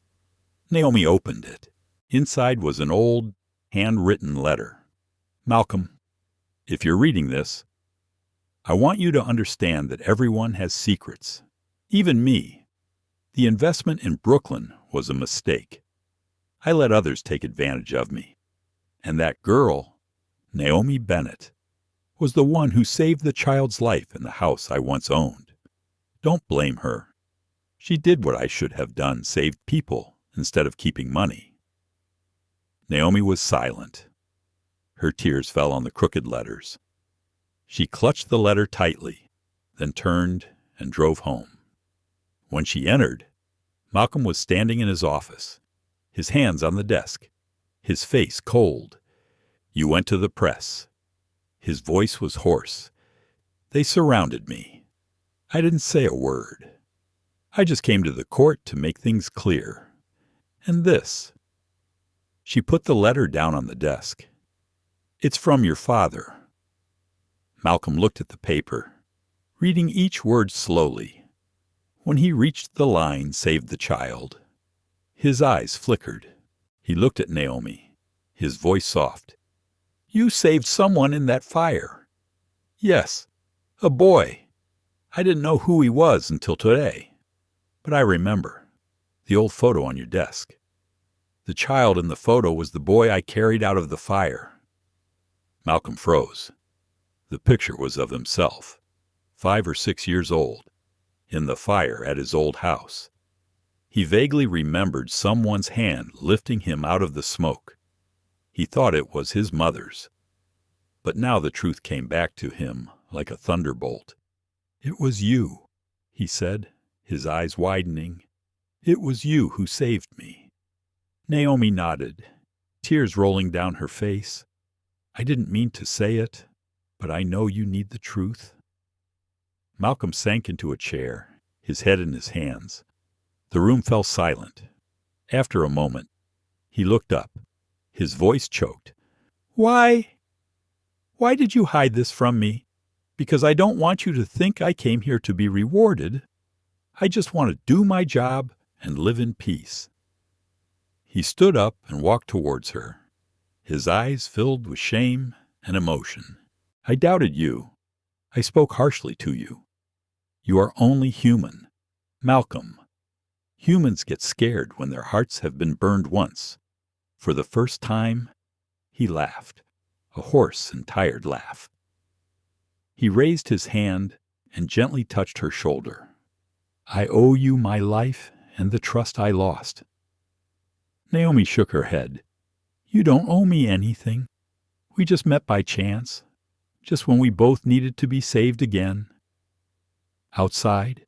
Naomi opened it. Inside was an old, handwritten letter. "Malcolm, if you're reading this, I want you to understand that everyone has secrets, even me. The investment in Brooklyn was a mistake. I let others take advantage of me. And that girl, Naomi Bennett, was the one who saved the child's life in the house I once owned. Don't blame her. She did what I should have done, saved people instead of keeping money." Naomi was silent. Her tears fell on the crooked letters. She clutched the letter tightly, then turned and drove home. When she entered, Malcolm was standing in his office, his hands on the desk, his face cold. "You went to the press. His voice was hoarse. They surrounded me. I didn't say a word. I just came to the court to make things clear. And this. She put the letter down on the desk. It's from your father. Malcolm looked at the paper, reading each word slowly. When he reached the line, "Save the child," his eyes flickered. He looked at Naomi, his voice soft. You saved someone in that fire. Yes, a boy. I didn't know who he was until today. But I remember. The old photo on your desk. The child in the photo was the boy I carried out of the fire. Malcolm froze. The picture was of himself, 5 or 6 years old, in the fire at his old house. He vaguely remembered someone's hand lifting him out of the smoke. He thought it was his mother's. But now the truth came back to him like a thunderbolt. It was you, he said, his eyes widening. It was you who saved me. Naomi nodded, tears rolling down her face. I didn't mean to say it, but I know you need the truth. Malcolm sank into a chair, his head in his hands. The room fell silent. After a moment, he looked up. His voice choked. Why did you hide this from me? Because I don't want you to think I came here to be rewarded. I just want to do my job and live in peace. He stood up and walked towards her, his eyes filled with shame and emotion. I doubted you. I spoke harshly to you. You are only human. Malcolm. Humans get scared when their hearts have been burned once. For the first time, he laughed, a hoarse and tired laugh. He raised his hand and gently touched her shoulder. I owe you my life and the trust I lost. Naomi shook her head. You don't owe me anything. We just met by chance, just when we both needed to be saved again. Outside,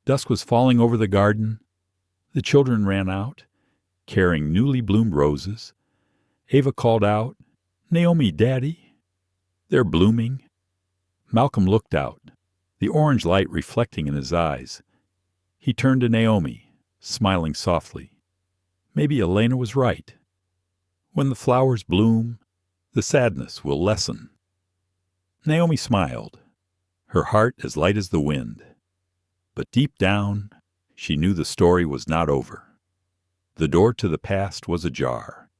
dusk was falling over the garden. The children ran out, carrying newly bloomed roses. Ava called out, Naomi, Daddy. They're blooming. Malcolm looked out, the orange light reflecting in his eyes. He turned to Naomi, smiling softly. Maybe Elena was right. When the flowers bloom, the sadness will lessen. Naomi smiled, her heart as light as the wind. But deep down, she knew the story was not over. The door to the past was ajar,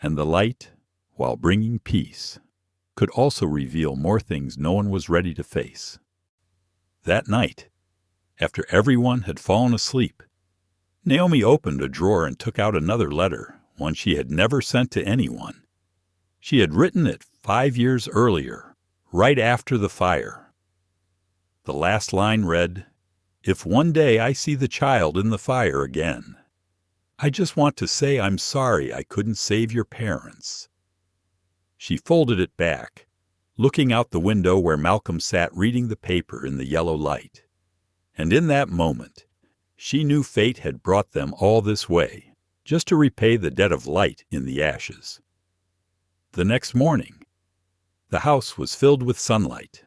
and the light, while bringing peace, could also reveal more things no one was ready to face. That night, after everyone had fallen asleep, Naomi opened a drawer and took out another letter, one she had never sent to anyone. She had written it 5 years earlier, right after the fire. The last line read, If one day I see the child in the fire again, I just want to say I'm sorry I couldn't save your parents. She folded it back, looking out the window where Malcolm sat reading the paper in the yellow light. And in that moment, she knew fate had brought them all this way, just to repay the debt of light in the ashes. The next morning, the house was filled with sunlight.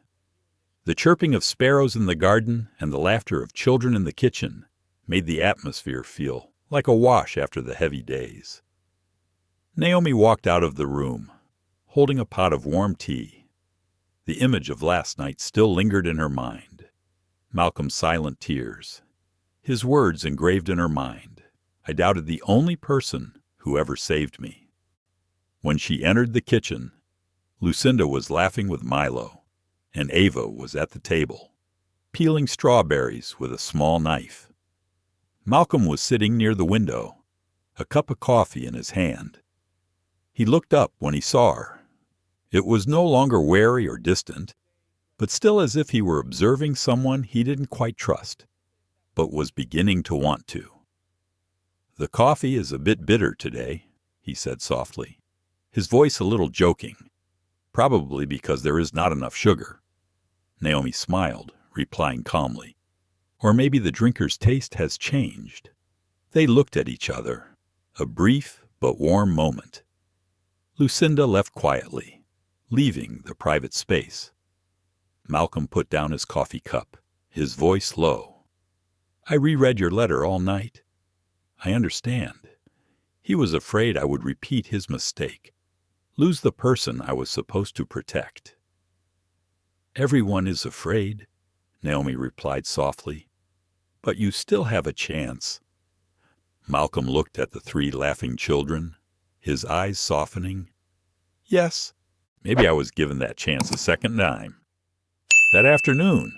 The chirping of sparrows in the garden and the laughter of children in the kitchen made the atmosphere feel like a wash after the heavy days. Naomi walked out of the room, holding a pot of warm tea. The image of last night still lingered in her mind. Malcolm's silent tears, his words engraved in her mind. I doubted the only person who ever saved me. When she entered the kitchen, Lucinda was laughing with Milo, and Ava was at the table, peeling strawberries with a small knife. Malcolm was sitting near the window, a cup of coffee in his hand. He looked up when he saw her. It was no longer wary or distant, but still as if he were observing someone he didn't quite trust, but was beginning to want to. The coffee is a bit bitter today, he said softly, his voice a little joking, probably because there is not enough sugar. Naomi smiled, replying calmly. Or maybe the drinker's taste has changed. They looked at each other, a brief but warm moment. Lucinda left quietly, leaving the private space. Malcolm put down his coffee cup, his voice low. "I reread your letter all night. I understand. He was afraid I would repeat his mistake, lose the person I was supposed to protect." "Everyone is afraid," Naomi replied softly. "But you still have a chance." Malcolm looked at the 3 laughing children, his eyes softening. "Yes, maybe I was given that chance a second time." That afternoon,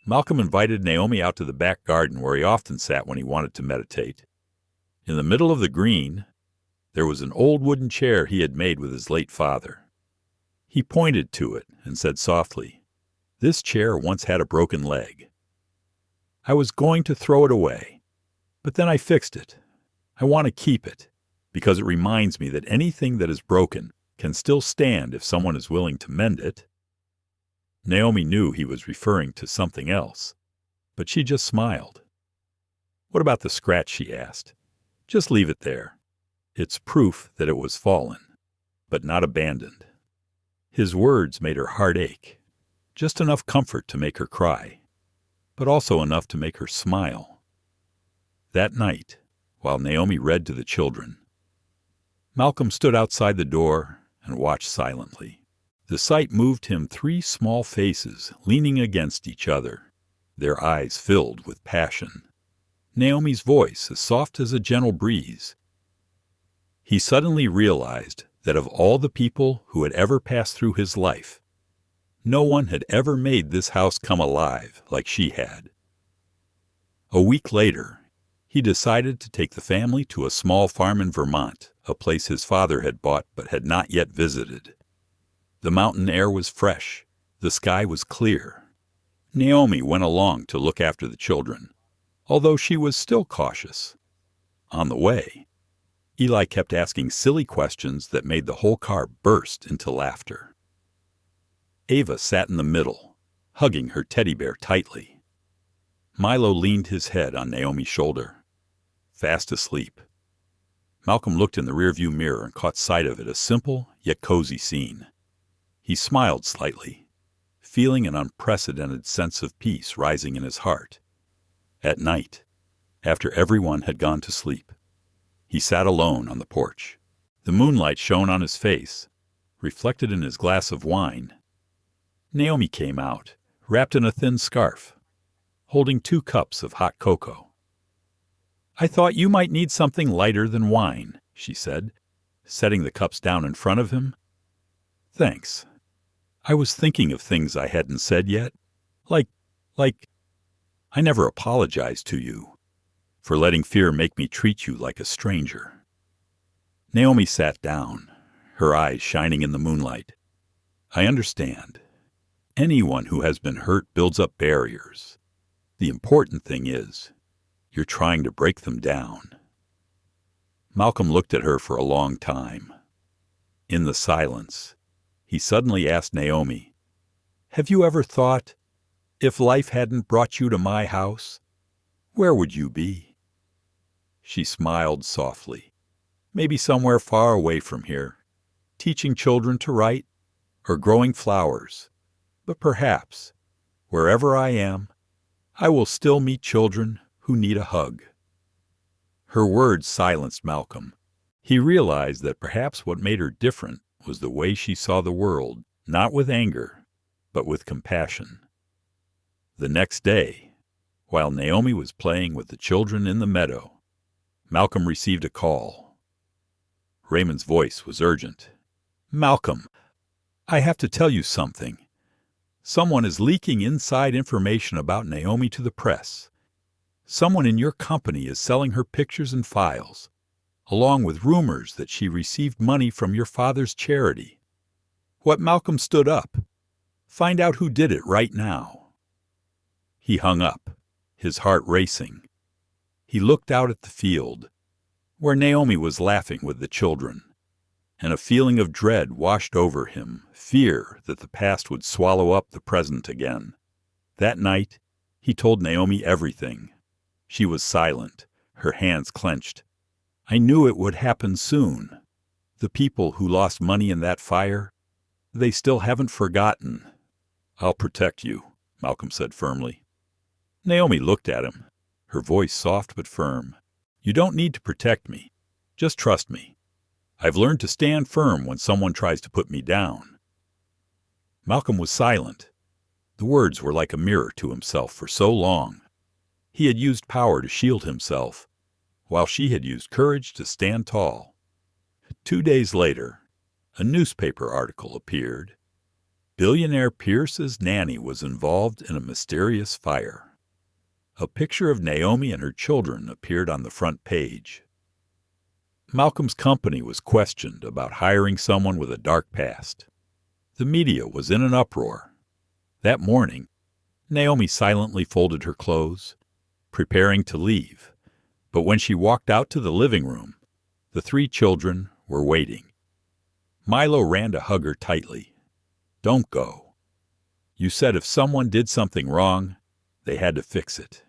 Malcolm invited Naomi out to the back garden where he often sat when he wanted to meditate. In the middle of the green, there was an old wooden chair he had made with his late father. He pointed to it and said softly, "This chair once had a broken leg. I was going to throw it away, but then I fixed it. I want to keep it, because it reminds me that anything that is broken can still stand if someone is willing to mend it." Naomi knew he was referring to something else, but she just smiled. "What about the scratch?" she asked. "Just leave it there. It's proof that it was fallen, but not abandoned." His words made her heart ache, just enough comfort to make her cry, but also enough to make her smile. That night, while Naomi read to the children, Malcolm stood outside the door and watched silently. The sight moved him 3 small faces leaning against each other, their eyes filled with passion. Naomi's voice as soft as a gentle breeze. He suddenly realized that of all the people who had ever passed through his life, no one had ever made this house come alive like she had. A week later, he decided to take the family to a small farm in Vermont, a place his father had bought but had not yet visited. The mountain air was fresh. The sky was clear. Naomi went along to look after the children, although she was still cautious. On the way, Eli kept asking silly questions that made the whole car burst into laughter. Ava sat in the middle, hugging her teddy bear tightly. Milo leaned his head on Naomi's shoulder, fast asleep. Malcolm looked in the rearview mirror and caught sight of it, a simple yet cozy scene. He smiled slightly, feeling an unprecedented sense of peace rising in his heart. At night, after everyone had gone to sleep, he sat alone on the porch. The moonlight shone on his face, reflected in his glass of wine. Naomi came out, wrapped in a thin scarf, holding 2 cups of hot cocoa. "I thought you might need something lighter than wine," she said, setting the cups down in front of him. "Thanks. I was thinking of things I hadn't said yet. Like, I never apologized to you for letting fear make me treat you like a stranger." Naomi sat down, her eyes shining in the moonlight. "I understand. Anyone who has been hurt builds up barriers. The important thing is, you're trying to break them down." Malcolm looked at her for a long time. In the silence, he suddenly asked Naomi, "Have you ever thought, if life hadn't brought you to my house, where would you be?" She smiled softly. "Maybe somewhere far away from here, teaching children to write or growing flowers. But perhaps, wherever I am, I will still meet children who need a hug." Her words silenced Malcolm. He realized that perhaps what made her different was the way she saw the world, not with anger, but with compassion. The next day, while Naomi was playing with the children in the meadow, Malcolm received a call. Raymond's voice was urgent. "Malcolm, I have to tell you something. Someone is leaking inside information about Naomi to the press. Someone in your company is selling her pictures and files, along with rumors that she received money from your father's charity." What Malcolm stood up. "Find out who did it right now." He hung up, his heart racing. He looked out at the field, where Naomi was laughing with the children, and a feeling of dread washed over him, fear that the past would swallow up the present again. That night, he told Naomi everything. She was silent, her hands clenched. "I knew it would happen soon. The people who lost money in that fire, They still haven't forgotten. I'll protect you, Malcolm said firmly. Naomi looked at him, her voice soft but firm. You don't need to protect me. Just trust me. I've learned to stand firm when someone tries to put me down. Malcolm was silent. The words were like a mirror to himself for so long. He had used power to shield himself, while she had used courage to stand tall. 2 days later, a newspaper article appeared. Billionaire Pierce's nanny was involved in a mysterious fire. A picture of Naomi and her children appeared on the front page. Malcolm's company was questioned about hiring someone with a dark past. The media was in an uproar. That morning, Naomi silently folded her clothes, preparing to leave. But when she walked out to the living room, the 3 children were waiting. Milo ran to hug her tightly. Don't go. You said if someone did something wrong, they had to fix it.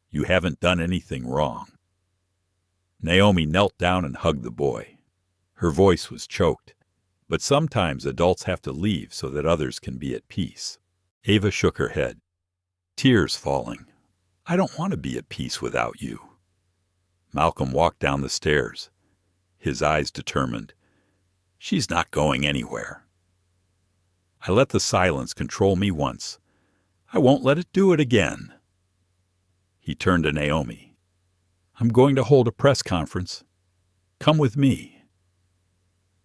You haven't done anything wrong. Naomi knelt down and hugged the boy. Her voice was choked, but sometimes adults have to leave so that others can be at peace. Ava shook her head, tears falling. I don't want to be at peace without you. Malcolm walked down the stairs, his eyes determined. She's not going anywhere. I let the silence control me once. I won't let it do it again. He turned to Naomi. I'm going to hold a press conference. Come with me.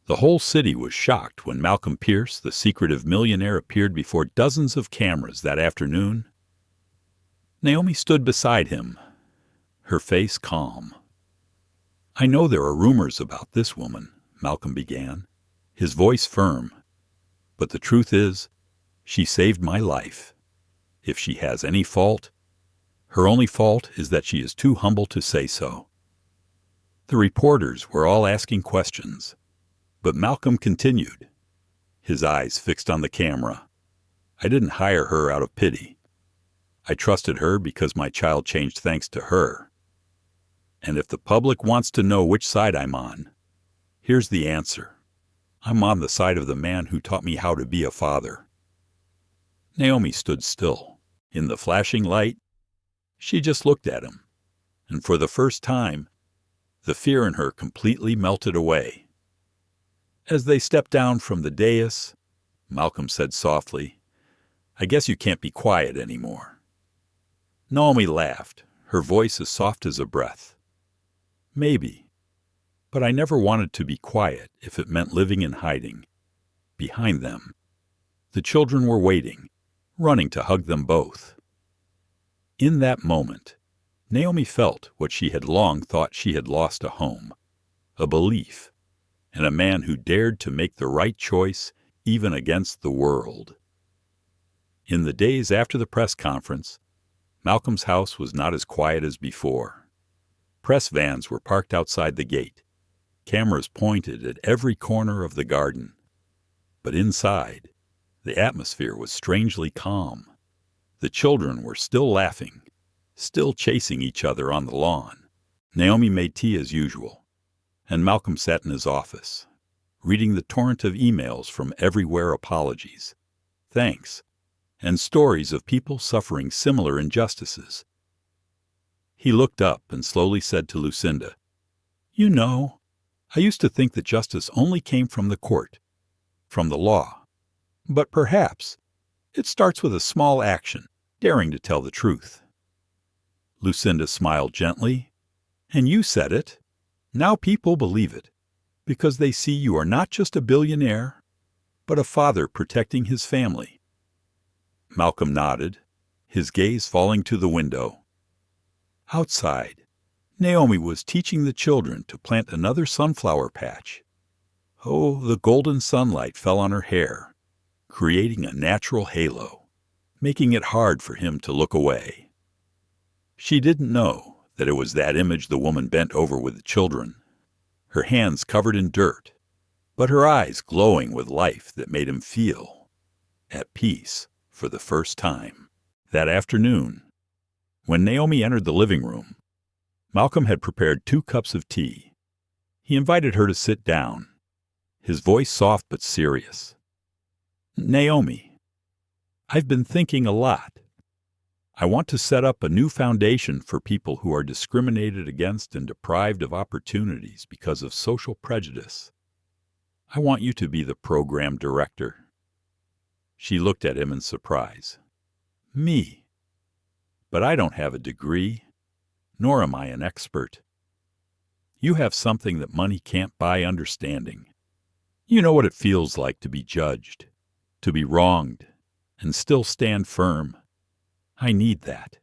The whole city was shocked when Malcolm Pierce, the secretive millionaire, appeared before dozens of cameras that afternoon. Naomi stood beside him, her face calm. I know there are rumors about this woman, Malcolm began, his voice firm. But the truth is, she saved my life. If she has any fault, her only fault is that she is too humble to say so. The reporters were all asking questions, but Malcolm continued, his eyes fixed on the camera. I didn't hire her out of pity. I trusted her because my child changed thanks to her. And if the public wants to know which side I'm on, here's the answer. I'm on the side of the man who taught me how to be a father. Naomi stood still. In the flashing light, she just looked at him, and for the first time, the fear in her completely melted away. As they stepped down from the dais, Malcolm said softly, I guess you can't be quiet anymore. Naomi laughed, her voice as soft as a breath. Maybe, but I never wanted to be quiet if it meant living in hiding. Behind them, the children were waiting, running to hug them both. In that moment, Naomi felt what she had long thought she had lost: a home, a belief, and a man who dared to make the right choice even against the world. In the days after the press conference, Malcolm's house was not as quiet as before. Press vans were parked outside the gate, cameras pointed at every corner of the garden. But inside, the atmosphere was strangely calm. The children were still laughing, still chasing each other on the lawn. Naomi made tea as usual, and Malcolm sat in his office, reading the torrent of emails from everywhere: apologies, thanks, and stories of people suffering similar injustices. He looked up and slowly said to Lucinda, You know, I used to think that justice only came from the court, from the law. But perhaps it starts with a small action, daring to tell the truth. Lucinda smiled gently. And you said it. Now people believe it, because they see you are not just a billionaire, but a father protecting his family. Malcolm nodded, his gaze falling to the window. Outside, Naomi was teaching the children to plant another sunflower patch. Oh, the golden sunlight fell on her hair, creating a natural halo, making it hard for him to look away. She didn't know that it was that image the woman bent over with the children, her hands covered in dirt, but her eyes glowing with life that made him feel at peace for the first time. That afternoon, when Naomi entered the living room, Malcolm had prepared 2 cups of tea. He invited her to sit down, his voice soft but serious. Naomi, I've been thinking a lot. I want to set up a new foundation for people who are discriminated against and deprived of opportunities because of social prejudice. I want you to be the program director." She looked at him in surprise. "Me? But I don't have a degree, nor am I an expert. You have something that money can't buy: understanding. You know what it feels like to be judged, to be wronged, and still stand firm. I need that."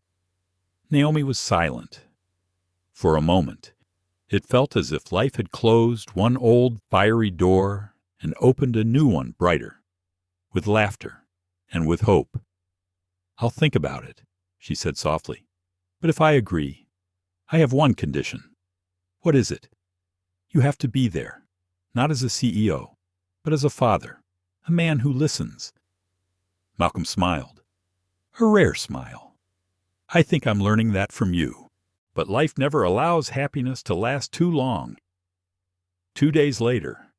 Naomi was silent. For a moment, it felt as if life had closed one old, fiery door and opened a new one, brighter, with laughter and with hope. "I'll think about it," she said softly. "But if I agree, I have one condition." "What is it?" "You have to be there, not as a CEO, but as a father, a man who listens." Malcolm smiled, a rare smile. "I think I'm learning that from you. But life never allows happiness to last too long." 2 days later,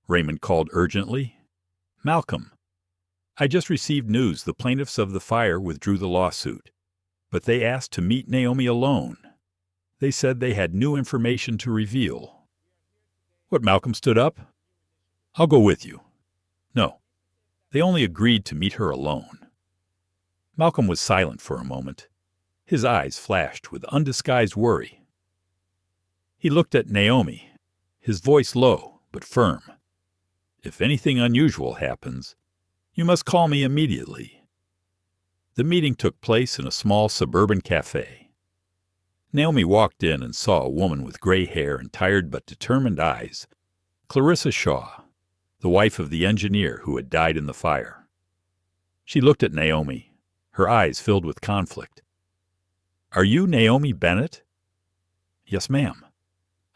Raymond called urgently. "Malcolm, I just received news the plaintiffs of the fire withdrew the lawsuit, but they asked to meet Naomi alone. They said they had new information to reveal." "What?" Malcolm stood up. "I'll go with you." "No, they only agreed to meet her alone." Malcolm was silent for a moment. His eyes flashed with undisguised worry. He looked at Naomi, his voice low but firm. "If anything unusual happens, you must call me immediately." The meeting took place in a small suburban cafe. Naomi walked in and saw a woman with gray hair and tired but determined eyes, Clarissa Shaw, the wife of the engineer who had died in the fire. She looked at Naomi, her eyes filled with conflict. "Are you Naomi Bennett?" "Yes, ma'am.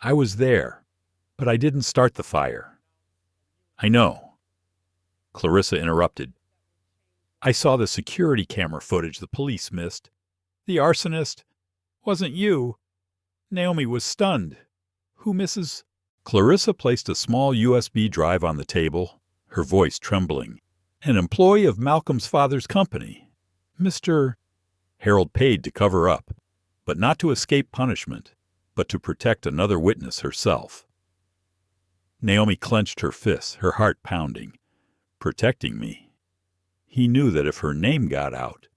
I was there, but I didn't start the fire." "I know." Clarissa interrupted. "I saw the security camera footage the police missed. The arsonist wasn't you." Naomi was stunned. "Who misses?" Clarissa placed a small USB drive on the table, her voice trembling. "An employee of Malcolm's father's company, Mr. Harold paid to cover up, but not to escape punishment, but to protect another witness herself." Naomi clenched her fists, her heart pounding. "Protecting me." He knew that if her name got out,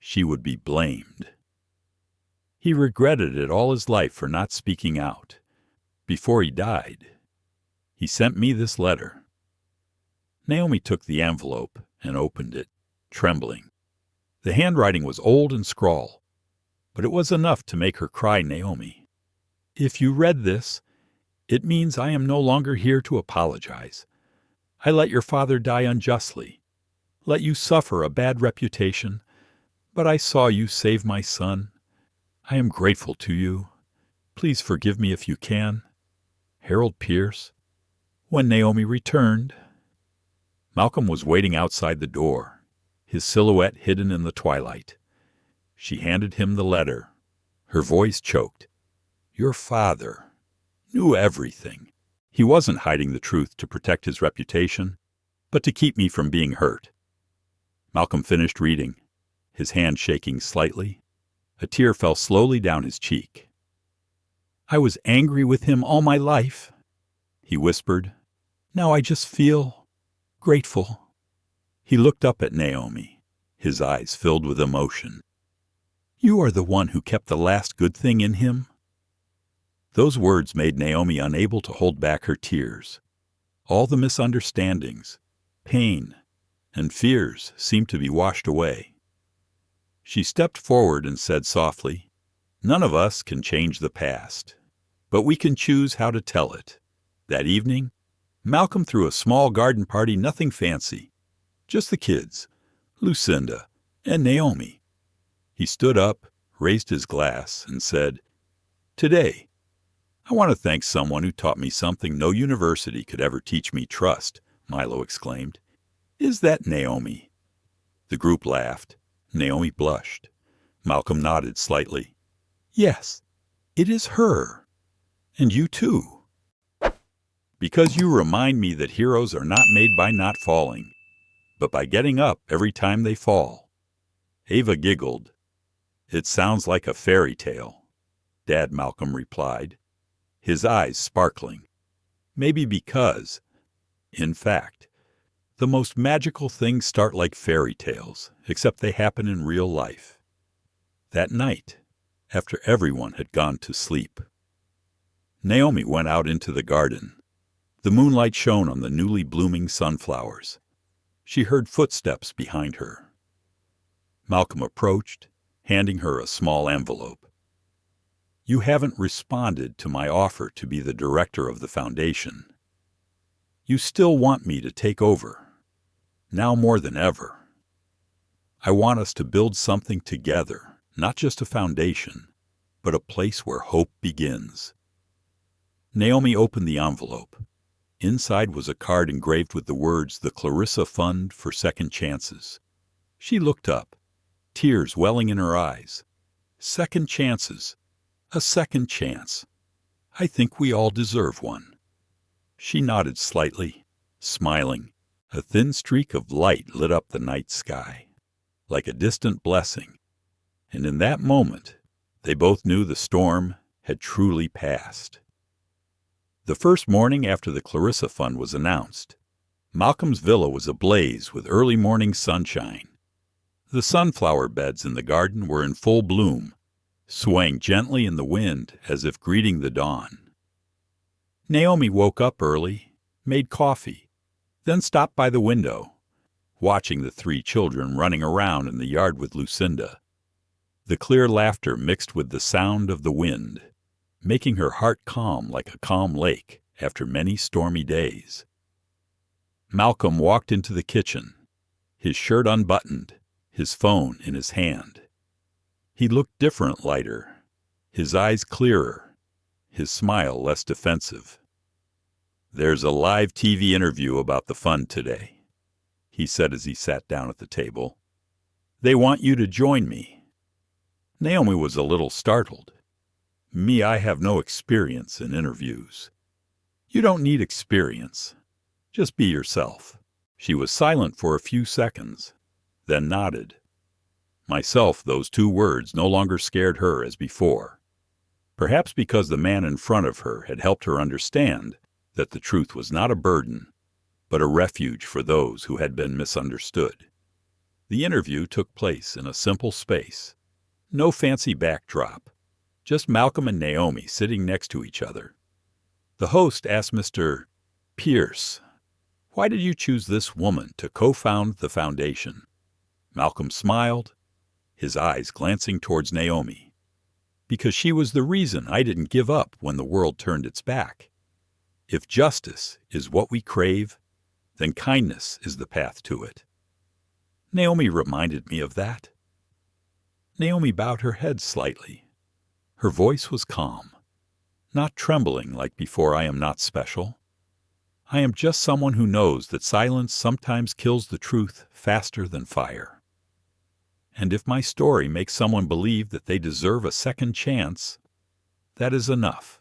she would be blamed. He regretted it all his life for not speaking out. Before he died, he sent me this letter. Naomi took the envelope and opened it, trembling. The handwriting was old and scrawled, but it was enough to make her cry. "Naomi, if you read this, it means I am no longer here to apologize. I let your father die unjustly, let you suffer a bad reputation, but I saw you save my son. I am grateful to you. Please forgive me if you can. Harold Pierce." When Naomi returned, Malcolm was waiting outside the door, his silhouette hidden in the twilight. She handed him the letter. Her voice choked. "Your father knew everything. He wasn't hiding the truth to protect his reputation, but to keep me from being hurt." Malcolm finished reading, his hand shaking slightly. A tear fell slowly down his cheek. "I was angry with him all my life," he whispered. "Now I just feel grateful." He looked up at Naomi, his eyes filled with emotion. "You are the one who kept the last good thing in him." Those words made Naomi unable to hold back her tears. All the misunderstandings, pain, and fears seemed to be washed away. She stepped forward and said softly, "None of us can change the past, but we can choose how to tell it." That evening, Malcolm threw a small garden party, nothing fancy, just the kids, Lucinda, and Naomi. He stood up, raised his glass, and said, "Today, I want to thank someone who taught me something no university could ever teach me: trust," Milo exclaimed. "Is that Naomi?" The group laughed. Naomi blushed. Malcolm nodded slightly. "Yes, it is her. And you too. Because you remind me that heroes are not made by not falling, but by getting up every time they fall. Ava giggled. It sounds like a fairy tale, Dad Malcolm replied, his eyes sparkling. Maybe because, in fact, the most magical things start like fairy tales, except they happen in real life. That night, after everyone had gone to sleep, Naomi went out into the garden. The moonlight shone on the newly blooming sunflowers. She heard footsteps behind her. Malcolm approached, handing her a small envelope. You haven't responded to my offer to be the director of the foundation. You still want me to take over, now more than ever. I want us to build something together, not just a foundation, but a place where hope begins. Naomi opened the envelope. Inside was a card engraved with the words, "The Clarissa Fund for Second Chances." She looked up, tears welling in her eyes. Second chances. A second chance. I think we all deserve one. She nodded slightly, smiling. A thin streak of light lit up the night sky, like a distant blessing, and in that moment, they both knew the storm had truly passed. The first morning after the Clarissa Fund was announced, Malcolm's villa was ablaze with early morning sunshine. The sunflower beds in the garden were in full bloom, swaying gently in the wind as if greeting the dawn. Naomi woke up early, made coffee, then stopped by the window, watching the 3 children running around in the yard with Lucinda. The clear laughter mixed with the sound of the wind, making her heart calm like a calm lake after many stormy days. Malcolm walked into the kitchen, his shirt unbuttoned, his phone in his hand. He looked different, lighter, his eyes clearer, his smile less defensive. There's a live TV interview about the fund today, he said as he sat down at the table. They want you to join me. Naomi was a little startled. Me, I have no experience in interviews. You don't need experience. Just be yourself. She was silent for a few seconds, then nodded. Myself, those 2 words no longer scared her as before. Perhaps because the man in front of her had helped her understand that the truth was not a burden, but a refuge for those who had been misunderstood. The interview took place in a simple space. No fancy backdrop, just Malcolm and Naomi sitting next to each other. The host asked Mr. Pierce, "Why did you choose this woman to co-found the foundation?" Malcolm smiled, his eyes glancing towards Naomi. "Because she was the reason I didn't give up when the world turned its back. If justice is what we crave, then kindness is the path to it. Naomi reminded me of that." Naomi bowed her head slightly. Her voice was calm, not trembling like before. "I am not special. I am just someone who knows that silence sometimes kills the truth faster than fire. And if my story makes someone believe that they deserve a second chance, that is enough."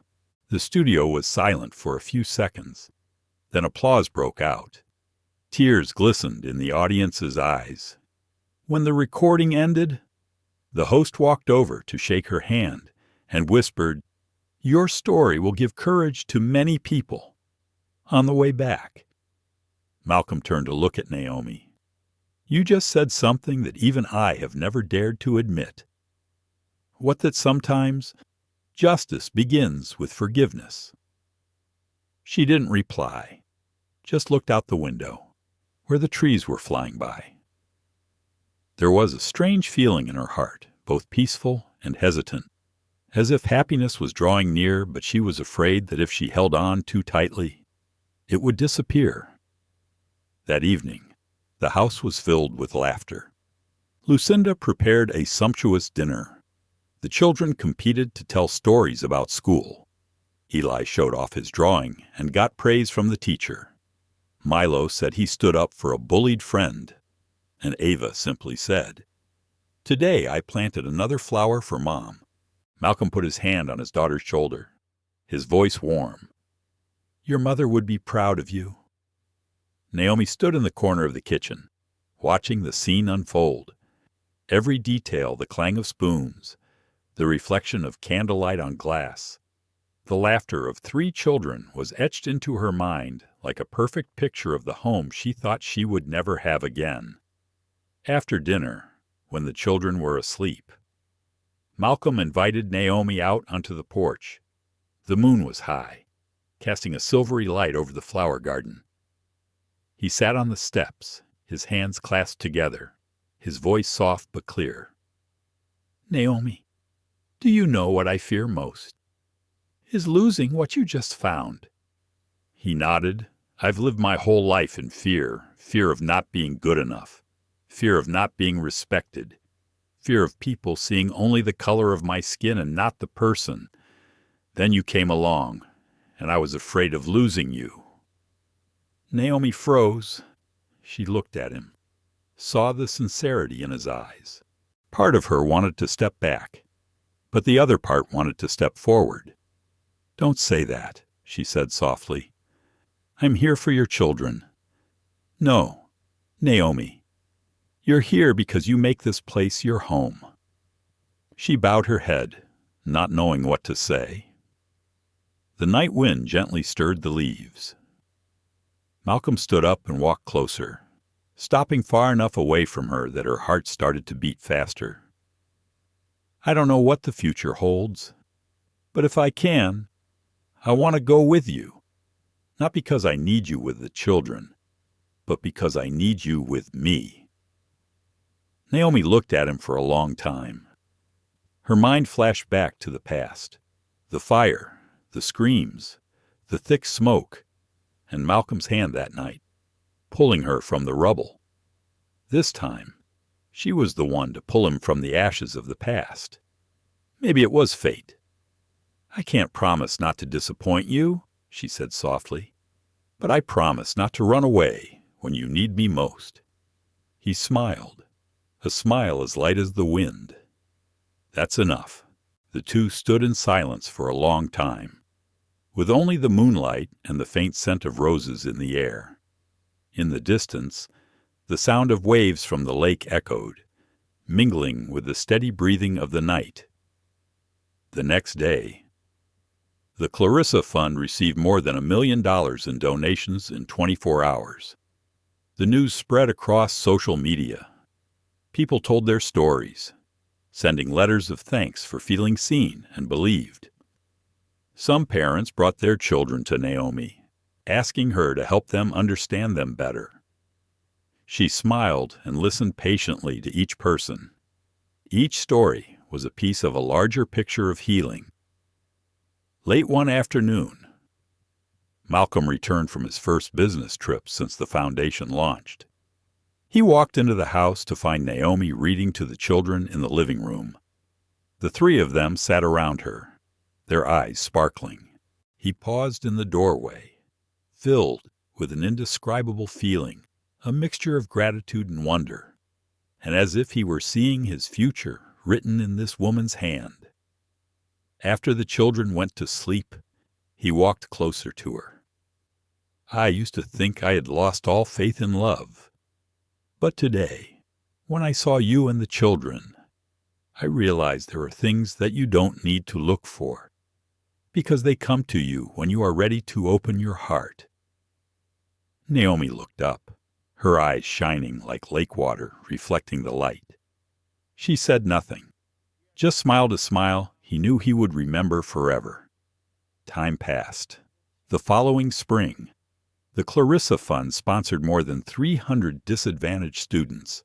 The studio was silent for a few seconds. Then applause broke out. Tears glistened in the audience's eyes. When the recording ended, the host walked over to shake her hand and whispered, "Your story will give courage to many people on the way back." Malcolm turned to look at Naomi. "You just said something that even I have never dared to admit. What that sometimes justice begins with forgiveness." She didn't reply, just looked out the window, where the trees were flying by. There was a strange feeling in her heart, both peaceful and hesitant, as if happiness was drawing near, but she was afraid that if she held on too tightly, it would disappear. That evening, the house was filled with laughter. Lucinda prepared a sumptuous dinner. The children competed to tell stories about school. Eli showed off his drawing and got praise from the teacher. Milo said he stood up for a bullied friend. And Ava simply said, "Today I planted another flower for Mom." Malcolm put his hand on his daughter's shoulder, his voice warm. "Your mother would be proud of you." Naomi stood in the corner of the kitchen, watching the scene unfold. Every detail, the clang of spoons, the reflection of candlelight on glass, the laughter of 3 children was etched into her mind like a perfect picture of the home she thought she would never have again. After dinner, when the children were asleep, Malcolm invited Naomi out onto the porch. The moon was high, casting a silvery light over the flower garden. He sat on the steps, his hands clasped together, his voice soft but clear. "Naomi, do you know what I fear most? Is losing what you just found." He nodded. "I've lived my whole life in fear of not being good enough, fear of not being respected, fear of people seeing only the color of my skin and not the person. Then you came along, and I was afraid of losing you." Naomi froze. She looked at him, saw the sincerity in his eyes. Part of her wanted to step back, but the other part wanted to step forward. "Don't say that," she said softly. "I'm here for your children. No, Naomi, you're here because you make this place your home." She bowed her head, not knowing what to say. The night wind gently stirred the leaves. Malcolm stood up and walked closer, stopping far enough away from her that her heart started to beat faster. "I don't know what the future holds, but if I can, I want to go with you, not because I need you with the children, but because I need you with me." Naomi looked at him for a long time. Her mind flashed back to the past, the fire, the screams, the thick smoke, and Malcolm's hand that night, pulling her from the rubble. This time, she was the one to pull him from the ashes of the past. Maybe it was fate. "I can't promise not to disappoint you," she said softly, "but I promise not to run away when you need me most." He smiled, a smile as light as the wind. "That's enough." The two stood in silence for a long time, with only the moonlight and the faint scent of roses in the air. In the distance, the sound of waves from the lake echoed, mingling with the steady breathing of the night. The next day, the Clarissa Fund received more than $1 million in donations in 24 hours. The news spread across social media. People told their stories, sending letters of thanks for feeling seen and believed. Some parents brought their children to Naomi, asking her to help them understand them better. She smiled and listened patiently to each person. Each story was a piece of a larger picture of healing. Late one afternoon, Malcolm returned from his first business trip since the foundation launched. He walked into the house to find Naomi reading to the children in the living room. The 3 of them sat around her, their eyes sparkling. He paused in the doorway, filled with an indescribable feeling, a mixture of gratitude and wonder, and as if he were seeing his future written in this woman's hand. After the children went to sleep, he walked closer to her. "I used to think I had lost all faith in love. But today, when I saw you and the children, I realized there are things that you don't need to look for, because they come to you when you are ready to open your heart." Naomi looked up, her eyes shining like lake water reflecting the light. She said nothing, just smiled a smile he knew he would remember forever. Time passed. The following spring, the Clarissa Fund sponsored more than 300 disadvantaged students.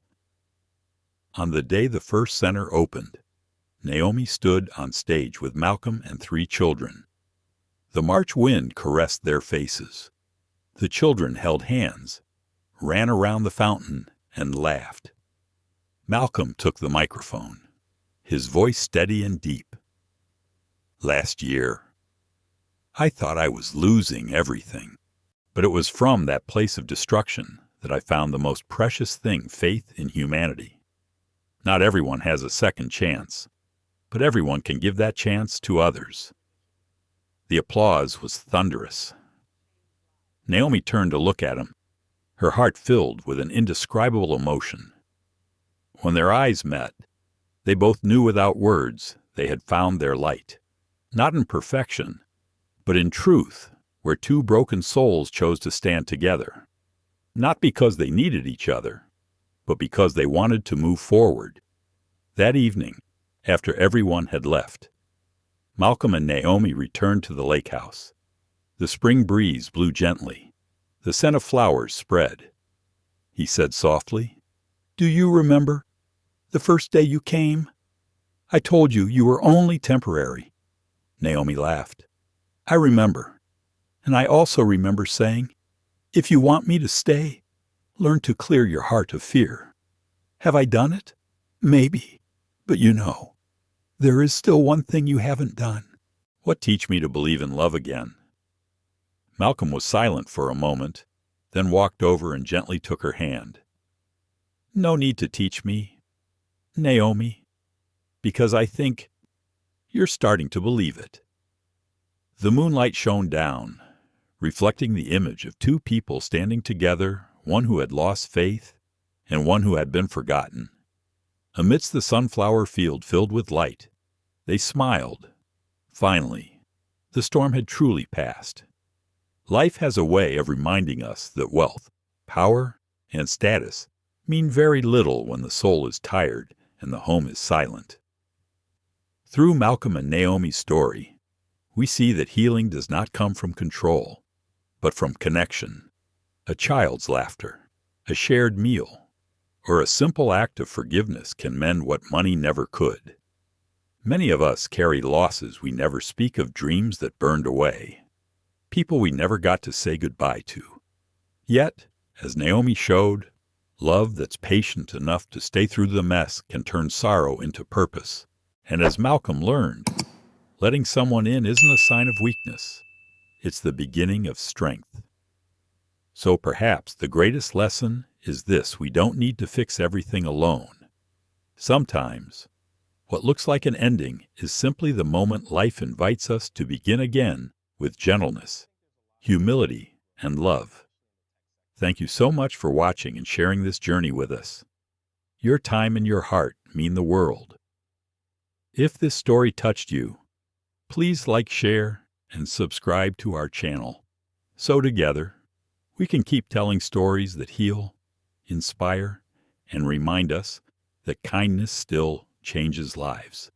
On the day the first center opened, Naomi stood on stage with Malcolm and 3 children. The March wind caressed their faces. The children held hands, ran around the fountain, and laughed. Malcolm took the microphone, his voice steady and deep. "Last year, I thought I was losing everything. But it was from that place of destruction that I found the most precious thing, faith in humanity. Not everyone has a second chance, but everyone can give that chance to others." The applause was thunderous. Naomi turned to look at him, her heart filled with an indescribable emotion. When their eyes met, they both knew without words they had found their light, not in perfection, but in truth, where two broken souls chose to stand together, not because they needed each other, but because they wanted to move forward. That evening, after everyone had left, Malcolm and Naomi returned to the lake house. The spring breeze blew gently. The scent of flowers spread. He said softly, "Do you remember the first day you came? I told you you were only temporary." Naomi laughed. "I remember. And I also remember saying, if you want me to stay, learn to clear your heart of fear. Have I done it? Maybe. But there is still one thing you haven't done." "What?" "Teach me to believe in love again." Malcolm was silent for a moment, then walked over and gently took her hand. "No need to teach me, Naomi, because I think you're starting to believe it." The moonlight shone down, reflecting the image of two people standing together, one who had lost faith and one who had been forgotten. Amidst the sunflower field filled with light, they smiled. Finally, the storm had truly passed. Life has a way of reminding us that wealth, power, and status mean very little when the soul is tired and the home is silent. Through Malcolm and Naomi's story, we see that healing does not come from control, but from connection. A child's laughter, a shared meal, or a simple act of forgiveness can mend what money never could. Many of us carry losses we never speak of, dreams that burned away, people we never got to say goodbye to. Yet, as Naomi showed, love that's patient enough to stay through the mess can turn sorrow into purpose. And as Malcolm learned, letting someone in isn't a sign of weakness. It's the beginning of strength. So perhaps the greatest lesson is this: we don't need to fix everything alone. Sometimes, what looks like an ending is simply the moment life invites us to begin again with gentleness, humility, and love. Thank you so much for watching and sharing this journey with us. Your time and your heart mean the world. If this story touched you, please like, share, and subscribe to our channel, so together we can keep telling stories that heal, inspire, and remind us that kindness still changes lives.